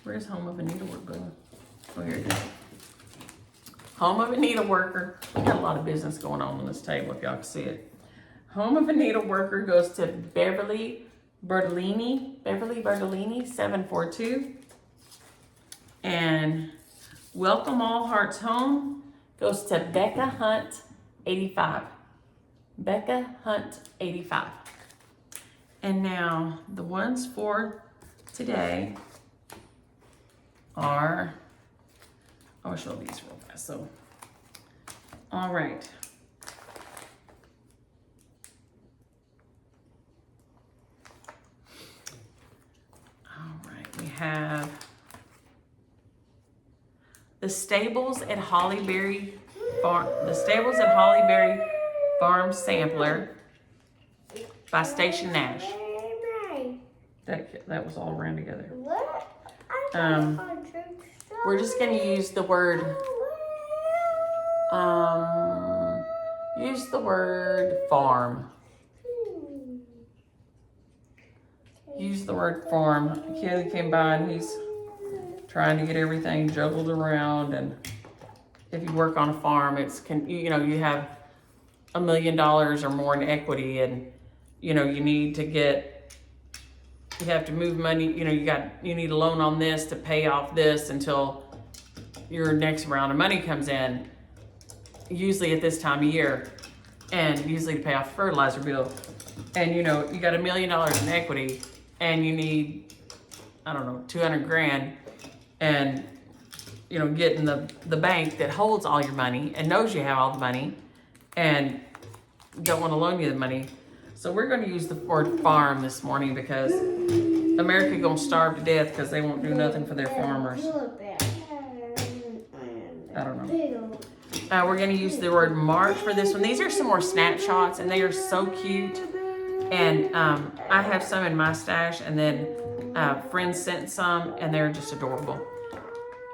Where's Home of a Needlework going? Oh, here it is. Home of a Needleworker. We got a lot of business going on this table if y'all can see it. Home of a Needleworker goes to Beverly Bertolini. Beverly Bertolini 742. And Welcome All Hearts Home goes to Becca Hunt 85. Becca Hunt 85. And now the ones for today are, I'll show these real fast. So, all right. All right, we have the Stables at Hollyberry Farm. The Stables at Hollyberry Farm Sampler by Station Nash. That was all ran together. What? We're just gonna use the word farm. Use the word farm. Kelly came by and he's trying to get everything juggled around, and if you work on a farm, you have $1 million or more in equity, and you have to move money, you need a loan on this to pay off this until your next round of money comes in, usually at this time of year, and usually to pay off the fertilizer bill. And you got $1 million in equity and you need, I don't know, 200 grand, and get in the bank that holds all your money and knows you have all the money and don't want to loan you the money. So we're going to use the word farm this morning because America gonna starve to death because they won't do nothing for their farmers. I don't know. We're going to use the word March for this one. These are some more snapshots and they are so cute. And I have some in my stash, and then friends sent some and they're just adorable.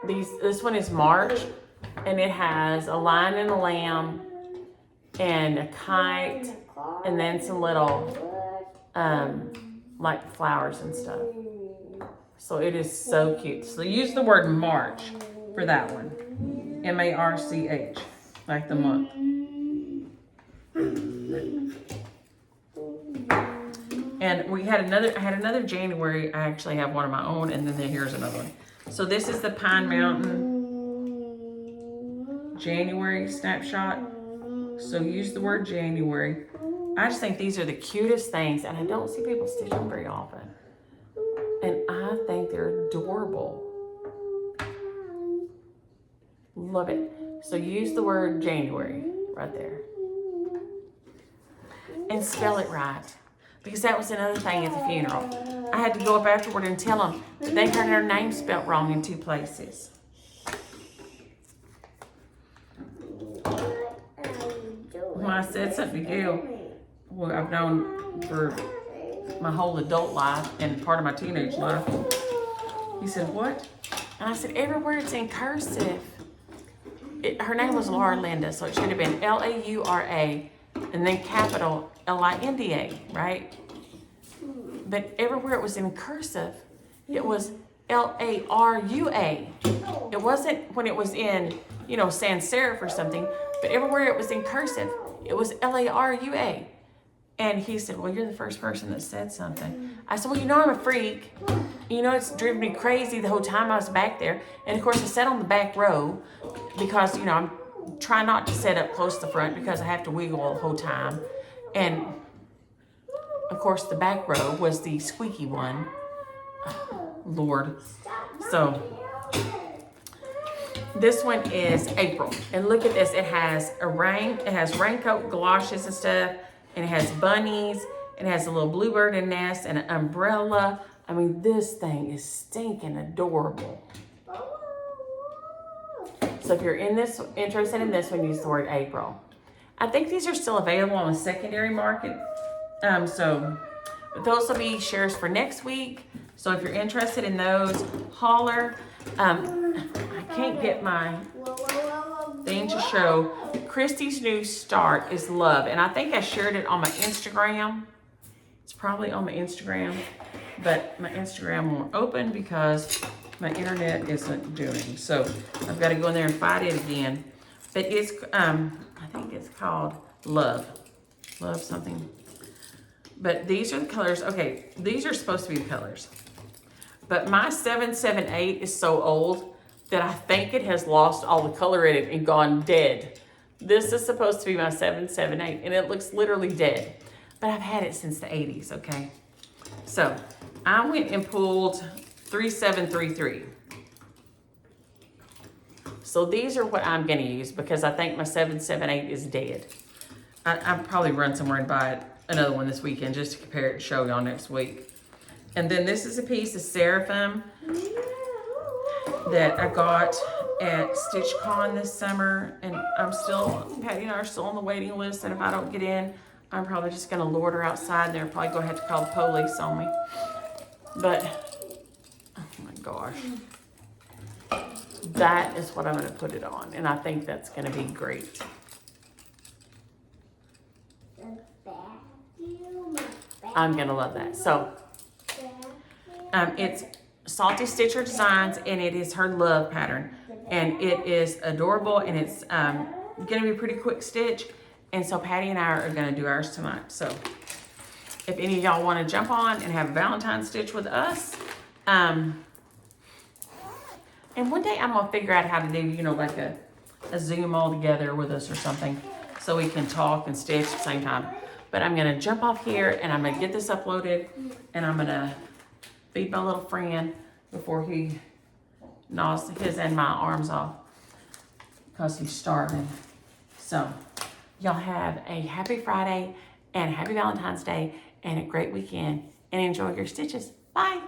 This one is March, and it has a lion and a lamb, and a kite, and then some little, like flowers and stuff. So it is so cute. So use the word March for that one. M-A-R-C-H, like the month. And I had another January. I actually have one of my own, and then here's another one. So this is the Pine Mountain January snapshot. So use the word January. I just think these are the cutest things, and I don't see people stitch them very often. And I think they're adorable. Love it. So use the word January right there. And spell it right. Because that was another thing at the funeral. I had to go up afterward and tell them that they heard her name spelled wrong in 2 places. When I said something to Gail, who I've known for my whole adult life and part of my teenage life, he said, what? And I said, everywhere it's in cursive. Her name was Laura Linda, so it should have been L-A-U-R-A and then capital L-I-N-D-A, right? But everywhere it was in cursive, it was L-A-R-U-A. It wasn't when it was in, sans serif or something, but everywhere it was in cursive, it was L-A-R-U-A. And he said, well, you're the first person that said something. I said, well, I'm a freak. It's driven me crazy the whole time I was back there. And of course, I sat on the back row because, I'm trying not to sit up close to the front because I have to wiggle the whole time. And of course, the back row was the squeaky one. Lord. So this one is April. And look at this. It has raincoat, galoshes and stuff. And it has bunnies. It has a little bluebird and nest and an umbrella. I mean, this thing is stinking adorable. So if you're interested in this one, use the word April. I think these are still available on the secondary market. But those will be shares for next week. So if you're interested in those, holler. I can't get my thing to show. Christy's new start is love. And I think I shared it on my Instagram. It's probably on my Instagram. But my Instagram won't open because my internet isn't doing. So I've got to go in there and fight it again. But it's, I think it's called Love. Love something. But these are the colors. Okay, these are supposed to be the colors. But my 778 is so old that I think it has lost all the color in it and gone dead. This is supposed to be my 778 and it looks literally dead. But I've had it since the 80s, okay? So I went and pulled 3733. So these are what I'm gonna use because I think my 778 is dead. I'll probably run somewhere and buy another one this weekend just to compare it and show y'all next week. And then this is a piece of Seraphim that I got at Stitcher-Con this summer. And Patty and I are still on the waiting list. And if I don't get in, I'm probably just gonna lure her outside and they're probably gonna have to call the police on me. But, oh my gosh. That is what I'm gonna put it on. And I think that's gonna be great. I'm gonna love that. So, it's Salty Stitcher Designs, and it is her love pattern, and it is adorable, and it's gonna be a pretty quick stitch. And so Patty and I are gonna do ours tonight. So, if any of y'all want to jump on and have a Valentine's stitch with us, and one day I'm gonna figure out how to do, like a Zoom all together with us or something, so we can talk and stitch at the same time. But I'm gonna jump off here and I'm gonna get this uploaded and I'm gonna feed my little friend before he gnaws his and my arms off because he's starving. So y'all have a happy Friday and a happy Valentine's Day and a great weekend and enjoy your stitches. Bye.